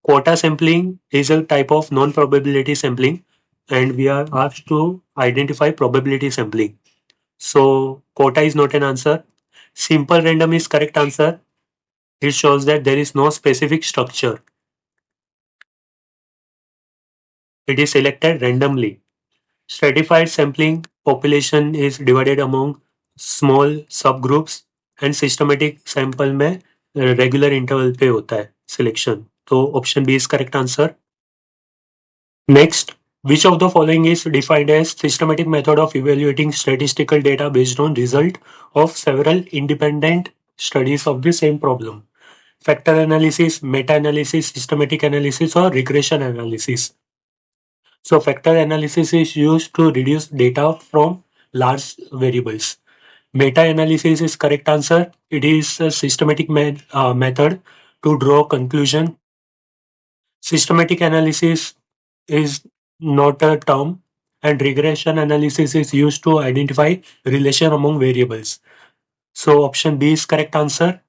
Quota sampling is a type of non-probability sampling, and we are asked to identify probability sampling. So quota is not an answer. Simple random is correct answer. It shows that there is no specific structure. It is selected randomly. Stratified sampling population is divided among small subgroups and systematic sample में regular interval पे होता है selection. तो option B is correct answer. Next, which of the following is defined as systematic method of evaluating statistical data based on result of several independent studies of the same problem? Factor analysis, meta-analysis, systematic analysis, or regression analysis. So factor analysis is used to reduce data from large variables. Meta-analysis is correct answer. It is a systematic method to draw conclusion. Systematic analysis is not a term, and regression analysis is used to identify relation among variables. So option B is correct answer.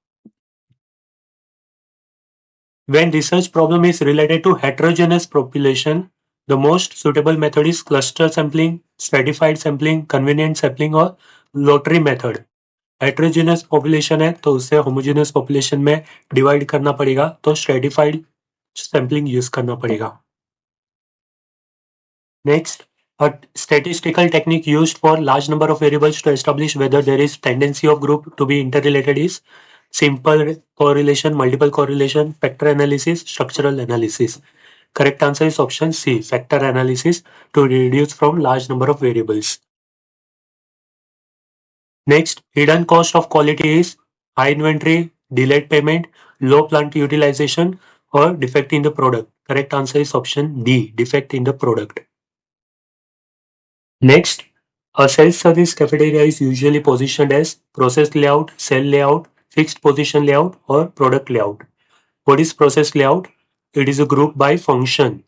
When research problem is related to heterogeneous population, the most suitable method is cluster sampling, stratified sampling, convenient sampling और lottery method. Heterogeneous population है तो उसे homogeneous population में divide करना पड़ेगा तो stratified sampling use करना पड़ेगा. Next, a statistical technique used for large number of variables to establish whether there is tendency of group to be interrelated is simple correlation, multiple correlation, factor analysis, structural analysis. Correct answer is option C, factor analysis to reduce from large number of variables. Next, hidden cost of quality is high inventory, delayed payment, low plant utilization, or defect in the product. Correct answer is option D, defect in the product. Next, a self-service cafeteria is usually positioned as process layout, cell layout, fixed position layout, or product layout. What is process layout? It is a group by function.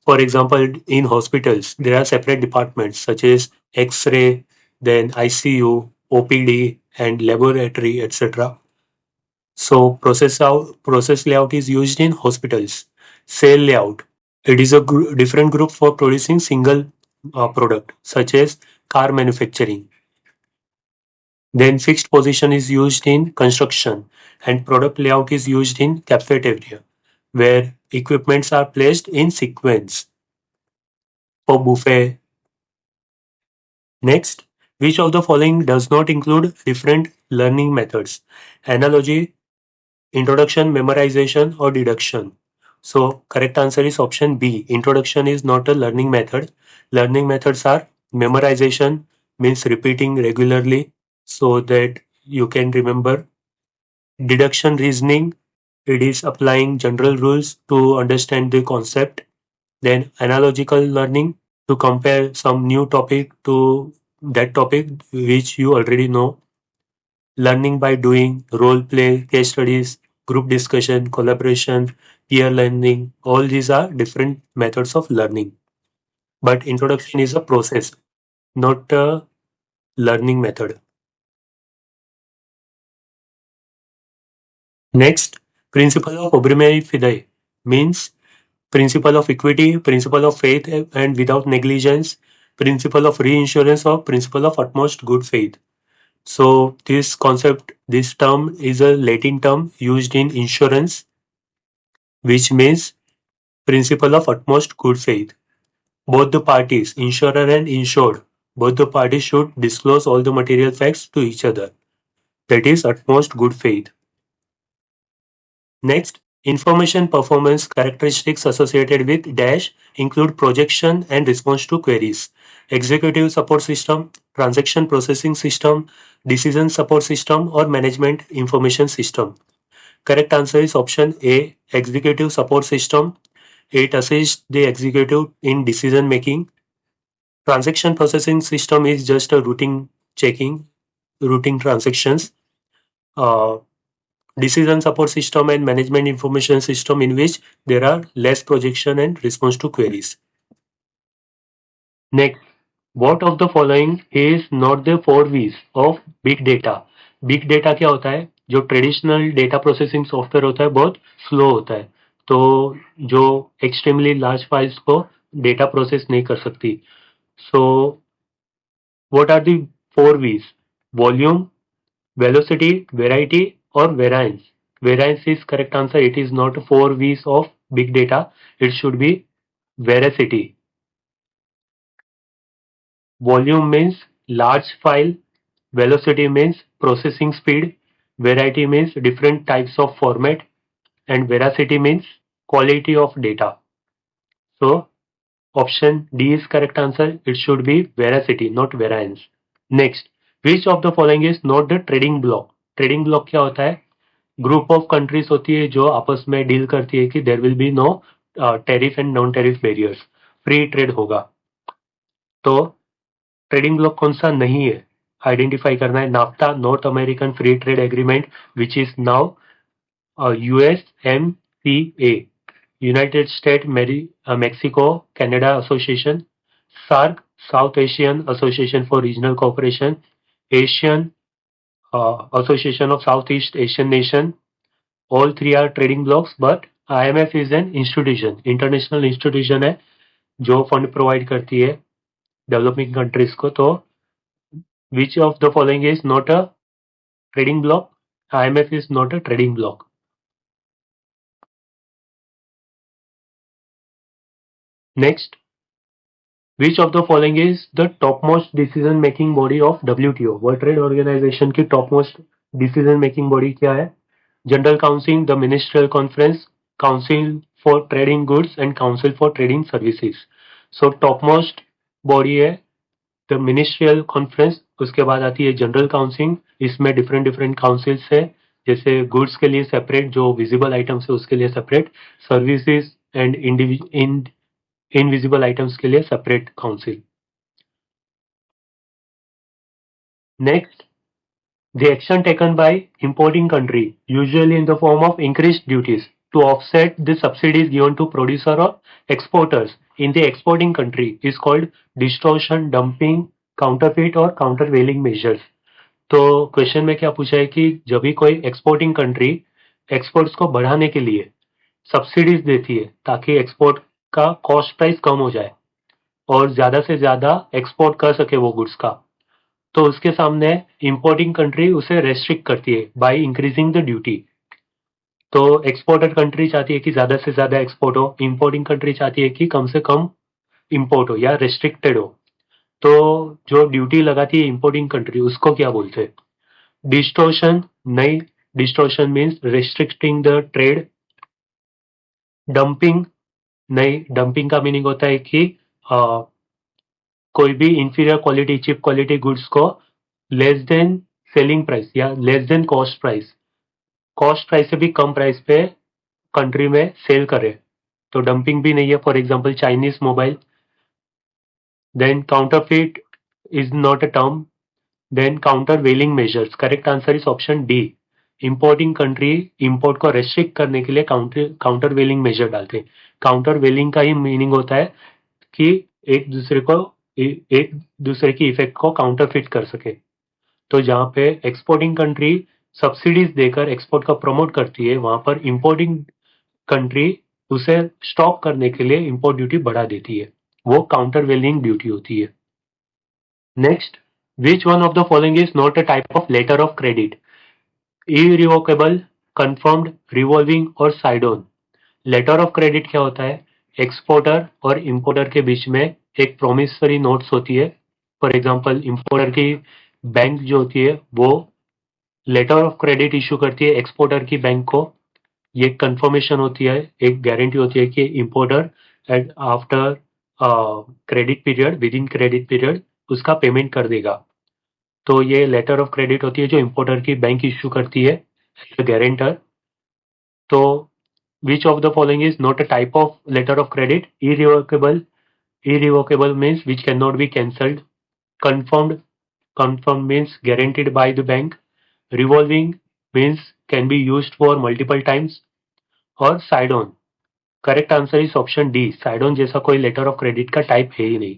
For example, in hospitals, there are separate departments such as X-ray, then ICU, OPD, and laboratory, etc. So process layout is used in hospitals. Cell layout. It is a different group for producing single product, such as car manufacturing. Then fixed position is used in construction, and product layout is used in cafeteria, where equipments are placed in sequence for buffet. Next, which of the following does not include different learning methods? Analogy, introduction, memorization, or deduction. So correct answer is option B. Introduction is not a learning method. Learning methods are memorization, means repeating regularly so that you can remember. Deduction reasoning, it is applying general rules to understand the concept. Then analogical learning, to compare some new topic to that topic which you already know. Learning by doing, role play, case studies, group discussion, collaboration, peer learning, all these are different methods of learning. But introduction is a process, not a learning method. Next, principle of obrime fidei means principle of equity, principle of faith and without negligence, principle of reinsurance, or principle of utmost good faith. So this concept, this term is a Latin term used in insurance, which means principle of utmost good faith. Both the parties, insurer and insured, both the parties should disclose all the material facts to each other. That is utmost good faith. Next, information performance characteristics associated with dash include projection and response to queries, executive support system, transaction processing system, decision support system, or management information system. Correct answer is option A, executive support system. It assists the executive in decision making. Transaction processing system is just a routing transactions. Uh, Decision support system and management information system in which there are less projection and response to queries. Next, what of the following is not the 4 V's of big data? Big data क्या होता है? जो traditional data processing software होता है बहुत slow होता है, तो जो एक्सट्रीमली लार्ज फाइल्स को डेटा प्रोसेस नहीं कर सकती. So what are the 4 V's? Volume, velocity, variety, or variance. Variance is correct answer. It is not 4 V's of big data. It should be veracity. Volume means large file. Velocity means processing speed. Variety means different types of format. And veracity means quality of data. So option D is correct answer. It should be veracity, not variance. Next, which of the following is not the trading block? Trading block क्या होता है? Group of countries होती है जो आपस में deal करती है कि there will be no tariff and non tariff barriers, free trade होगा. तो ट्रेडिंग ब्लॉक कौन सा नहीं है, आइडेंटिफाई करना है. NAFTA, North American free trade agreement which is now USMCA, United State Mexico Canada association, SAARC, South Asian association for regional cooperation, Asian association of South East Asian nation. All three are trading blocks, but IMF is an institution, international institution है जो fund provide करती है developing countries को. तो which of the following is not a trading block? IMF is not a trading block. Next, which of the following is the topmost decision making body of WTO? World Trade Organization की topmost decision making body क्या है? General Council, the Ministerial Conference, Council for Trading Goods and Council for Trading Services. So topmost body है the ministerial conference. उसके बाद आती है general council. इसमें different different councils है, जैसे गुड्स के लिए सेपरेट, जो विजिबल आइटम्स है उसके लिए separate, services and invisible items के लिए separate council. Next, the action taken by importing country, usually in the form of increased duties, to offset the subsidies given to producer or exporters in the exporting country is called distortion, dumping, counterfeit और countervailing measures. तो question में क्या पूछा है कि जब भी कोई एक्सपोर्टिंग कंट्री एक्सपोर्ट्स को बढ़ाने के लिए सब्सिडीज देती है ताकि एक्सपोर्ट का कॉस्ट प्राइस कम हो जाए और ज्यादा से ज्यादा एक्सपोर्ट कर सके वो गुड्स का, तो उसके सामने इंपोर्टिंग कंट्री उसे रेस्ट्रिक्ट करती है बाय इंक्रीजिंग द ड्यूटी. तो एक्सपोर्टर कंट्री चाहती है कि ज्यादा से ज्यादा एक्सपोर्ट हो, इंपोर्टिंग कंट्री चाहती है कि कम से कम इंपोर्ट हो या रेस्ट्रिक्टेड हो. तो जो ड्यूटी लगाती है इंपोर्टिंग कंट्री उसको क्या बोलते हैं? डिस्टोर्शन. नहीं, distortion means restricting the trade. Dumping. नहीं, डंपिंग का मीनिंग होता है कि कोई भी inferior quality, cheap quality goods को लेस देन सेलिंग प्राइस या लेस देन कॉस्ट प्राइस से भी कम प्राइस पे कंट्री में सेल करे, तो डंपिंग भी नहीं है. For example Chinese mobile. Then counterfeit is not a term. Then countervailing measures. Correct answer is option D. Importing country import को रेस्ट्रिक्ट करने के लिए काउंटर वेलिंग मेजर डालते हैं. काउंटर वेलिंग का ही मीनिंग होता है कि एक दूसरे को एक दूसरे की इफेक्ट को काउंटरफिट कर सके. तो जहाँ पे एक्सपोर्टिंग कंट्री सब्सिडीज देकर एक्सपोर्ट का प्रमोट करती है, वहां पर इंपोर्टिंग कंट्री उसे स्टॉप करने के लिए इंपोर्ट ड्यूटी बढ़ा देती है. वो काउंटर वेलिंग ड्यूटी होती है. Next, which one of the following is not a type of letter of credit? Irrevocable, confirmed, revolving और side on. Letter of credit क्या होता है? एक्सपोर्टर और इंपोर्टर के बीच में एक प्रोमिसरी नोट्स होती है. फॉर एग्जांपल इंपोर्टर की बैंक जो होती है वो लेटर ऑफ क्रेडिट इशू करती है एक्सपोर्टर की बैंक को. ये कंफर्मेशन होती है, एक गारंटी होती है कि importer at after credit period, within credit period उसका पेमेंट कर देगा. तो ये लेटर ऑफ क्रेडिट होती है जो इंपोर्टर की बैंक इशू करती है गारंटर. तो which of the following is not a type of letter of credit? Irrevocable means which cannot be cancelled. Confirmed means guaranteed by the bank. Revolving means can be used for multiple times. और side on. Correct answer is option D. Side on जैसा कोई letter of credit का type है ही नहीं.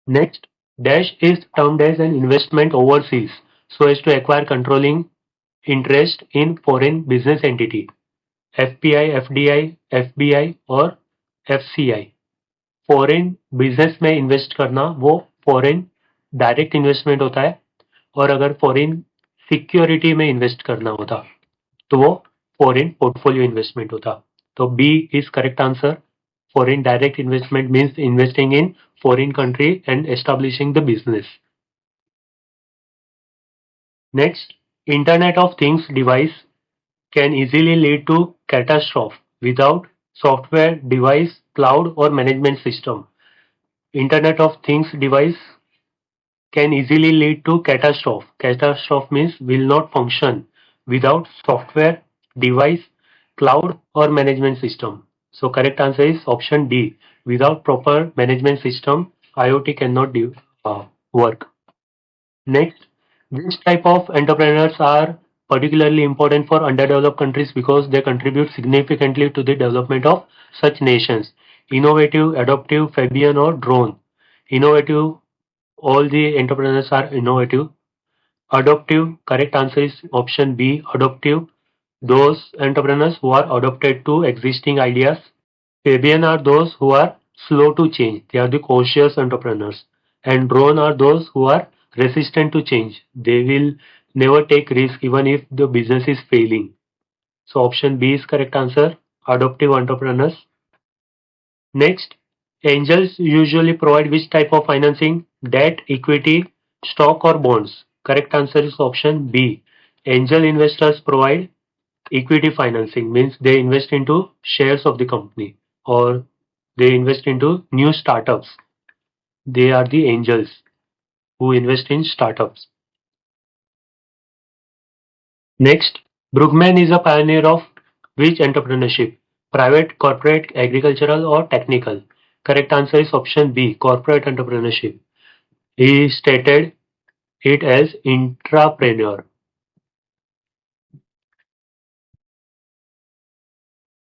Next, dash is termed as an investment overseas so as to acquire controlling interest in foreign business entity, FPI, FDI, FBI और FCI. Foreign business में invest करना वो फॉरेन डायरेक्ट इन्वेस्टमेंट होता है, और अगर फॉरेन सिक्योरिटी में इन्वेस्ट करना होता तो वो फॉरेन पोर्टफोलियो इन्वेस्टमेंट होता. तो B is correct answer. Foreign direct investment means investing in foreign country and establishing the business. Next, Internet of Things device can easily lead to catastrophe without software, device, cloud or management system. Internet of Things device can easily lead to catastrophe. Catastrophe means will not function without software, device, cloud or management system. So correct answer is option D. Without proper management system, IoT cannot work. Next, which type of entrepreneurs are particularly important for underdeveloped countries because they contribute significantly to the development of such nations? Innovative, adaptive, Fabian or drone? Innovative, all the entrepreneurs are innovative. Adaptive, correct answer is option B, adaptive. Those entrepreneurs who are adapted to existing ideas. Fabian are those who are slow to change. They are the cautious entrepreneurs. And drone are those who are resistant to change. They will never take risk even if the business is failing. So option B is correct answer. Adaptive entrepreneurs. Next, angels usually provide which type of financing? Debt, equity, stock or bonds? Correct answer is option B. Angel investors provide equity financing, means they invest into shares of the company or they invest into new startups. They are the angels who invest in startups. Next, Brugman is a pioneer of which entrepreneurship? Private, corporate, agricultural or technical? Correct answer is option B, corporate entrepreneurship. He stated it as intrapreneur.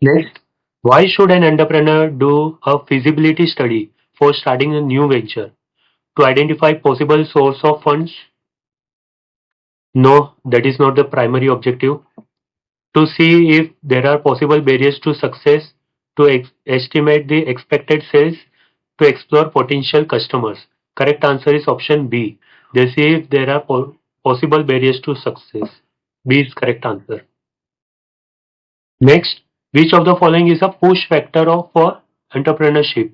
Next, why should an entrepreneur do a feasibility study for starting a new venture? To identify possible source of funds? No, that is not the primary objective. To see if there are possible barriers to success, to estimate the expected sales, to explore potential customers. Correct answer is option B. They see if there are possible barriers to success. B is correct answer. Next, which of the following is a push factor for entrepreneurship?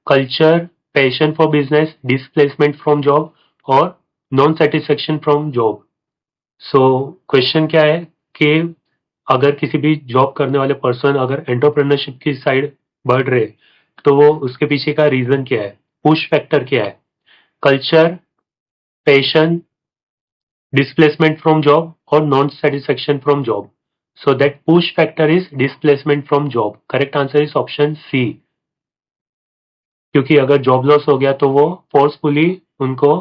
Culture, passion for business, displacement from job or non-satisfaction from job. So question क्या है कि अगर किसी भी job करने वाले person अगर entrepreneurship की साइड बढ़ रहे तो वो उसके पीछे का रीजन क्या है, पुश फैक्टर क्या है? Culture, passion, displacement from job और non satisfaction from job. So that push factor is displacement from job. Correct answer is option C. क्योंकि अगर जॉब लॉस हो गया तो वो फोर्सफुली उनको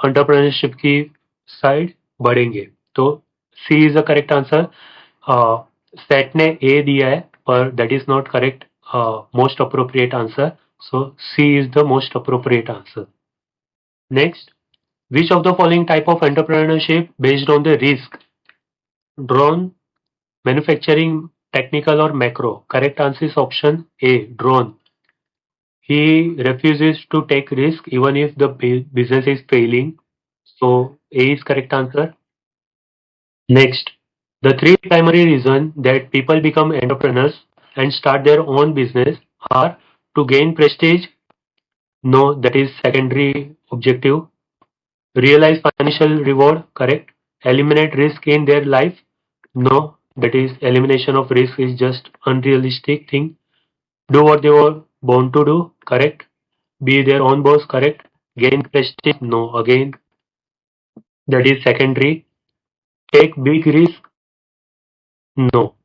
एंटरप्रेन्योरशिप की साइड बढ़ेंगे. तो C is the correct answer. Set ने ए दिया है पर that is not correct most appropriate answer. So C is the most appropriate answer. Next, which of the following type of entrepreneurship based on the risk? Drone, manufacturing, technical or macro? Correct answer is option A, drone. He refuses to take risk even if the business is failing. So A is correct answer. Next, the three primary reasons that people become entrepreneurs and start their own business are to gain prestige. No, that is secondary objective. Realize financial reward. Correct. Eliminate risk in their life. No, that is elimination of risk is just unrealistic thing. Do what they were born to do. Correct. Be their own boss. Correct. Gain prestige. No, again that is secondary. Take big risk. No,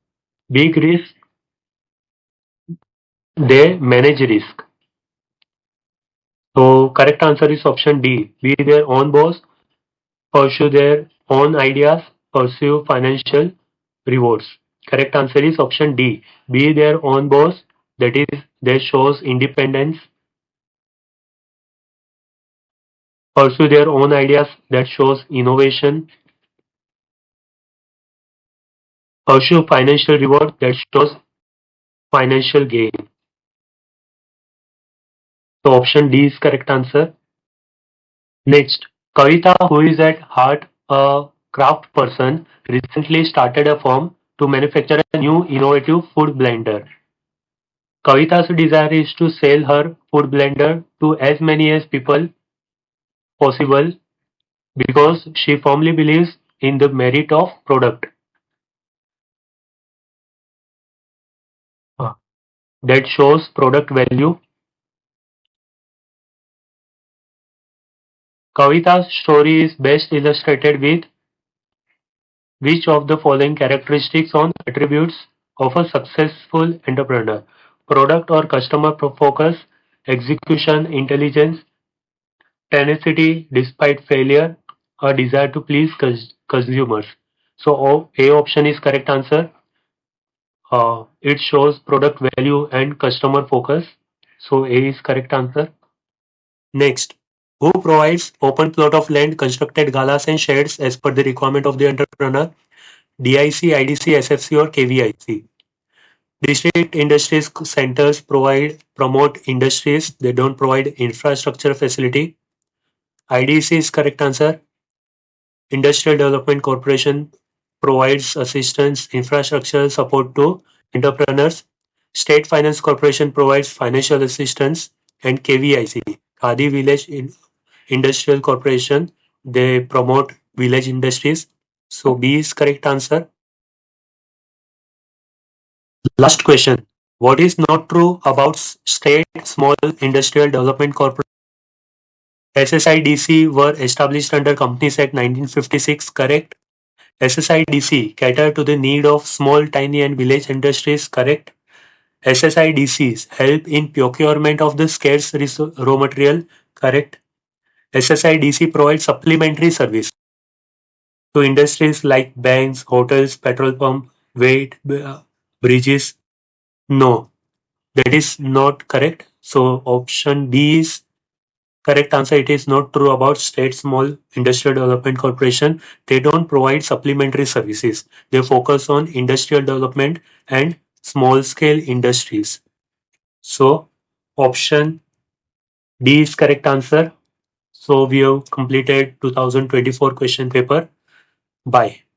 big risk. They manage risk. So correct answer is option D. Be their own boss, pursue their own ideas, pursue financial rewards. Correct answer is option D. Be their own boss. That is, that shows independence. Pursue their own ideas. That shows innovation. Pursue financial reward that shows financial gain. So option D is correct answer. Next, Kavita, who is at heart a craft person, recently started a firm to manufacture a new innovative food blender. Kavita's desire is to sell her food blender to as many as people possible because she firmly believes in the merit of product. Uh, that shows product value. Kavita's story is best illustrated with which of the following characteristics or attributes of a successful entrepreneur? Product or customer focus, execution intelligence, tenacity despite failure, or desire to please consumers. So A option is correct answer. It shows product value and customer focus. So A is correct answer. Next, who provides open plot of land, constructed galas and sheds as per the requirement of the entrepreneur? DIC, IDC, SFC or KVIC. District industries centers promote industries. They don't provide infrastructure facility. IDC is correct answer. Industrial Development Corporation provides assistance, infrastructure support to entrepreneurs. State Finance Corporation provides financial assistance, and KVIC, Khadi Village Industrial Corporation, they promote village industries. So B is correct answer. Last question. What is not true about State Small Industrial Development Corporation? SSIDC were established under Companies Act 1956, correct? SSIDC cater to the need of small, tiny and village industries, correct? SSIDCs help in procurement of the scarce raw material, correct? SSIDC provides supplementary service to industries like banks, hotels, petrol pump, bridges. No, that is not correct. So option D is correct answer. It is not true about State Small Industrial Development Corporation. They don't provide supplementary services. They focus on industrial development and small scale industries. So option D is correct answer. So we have completed 2024 question paper. Bye.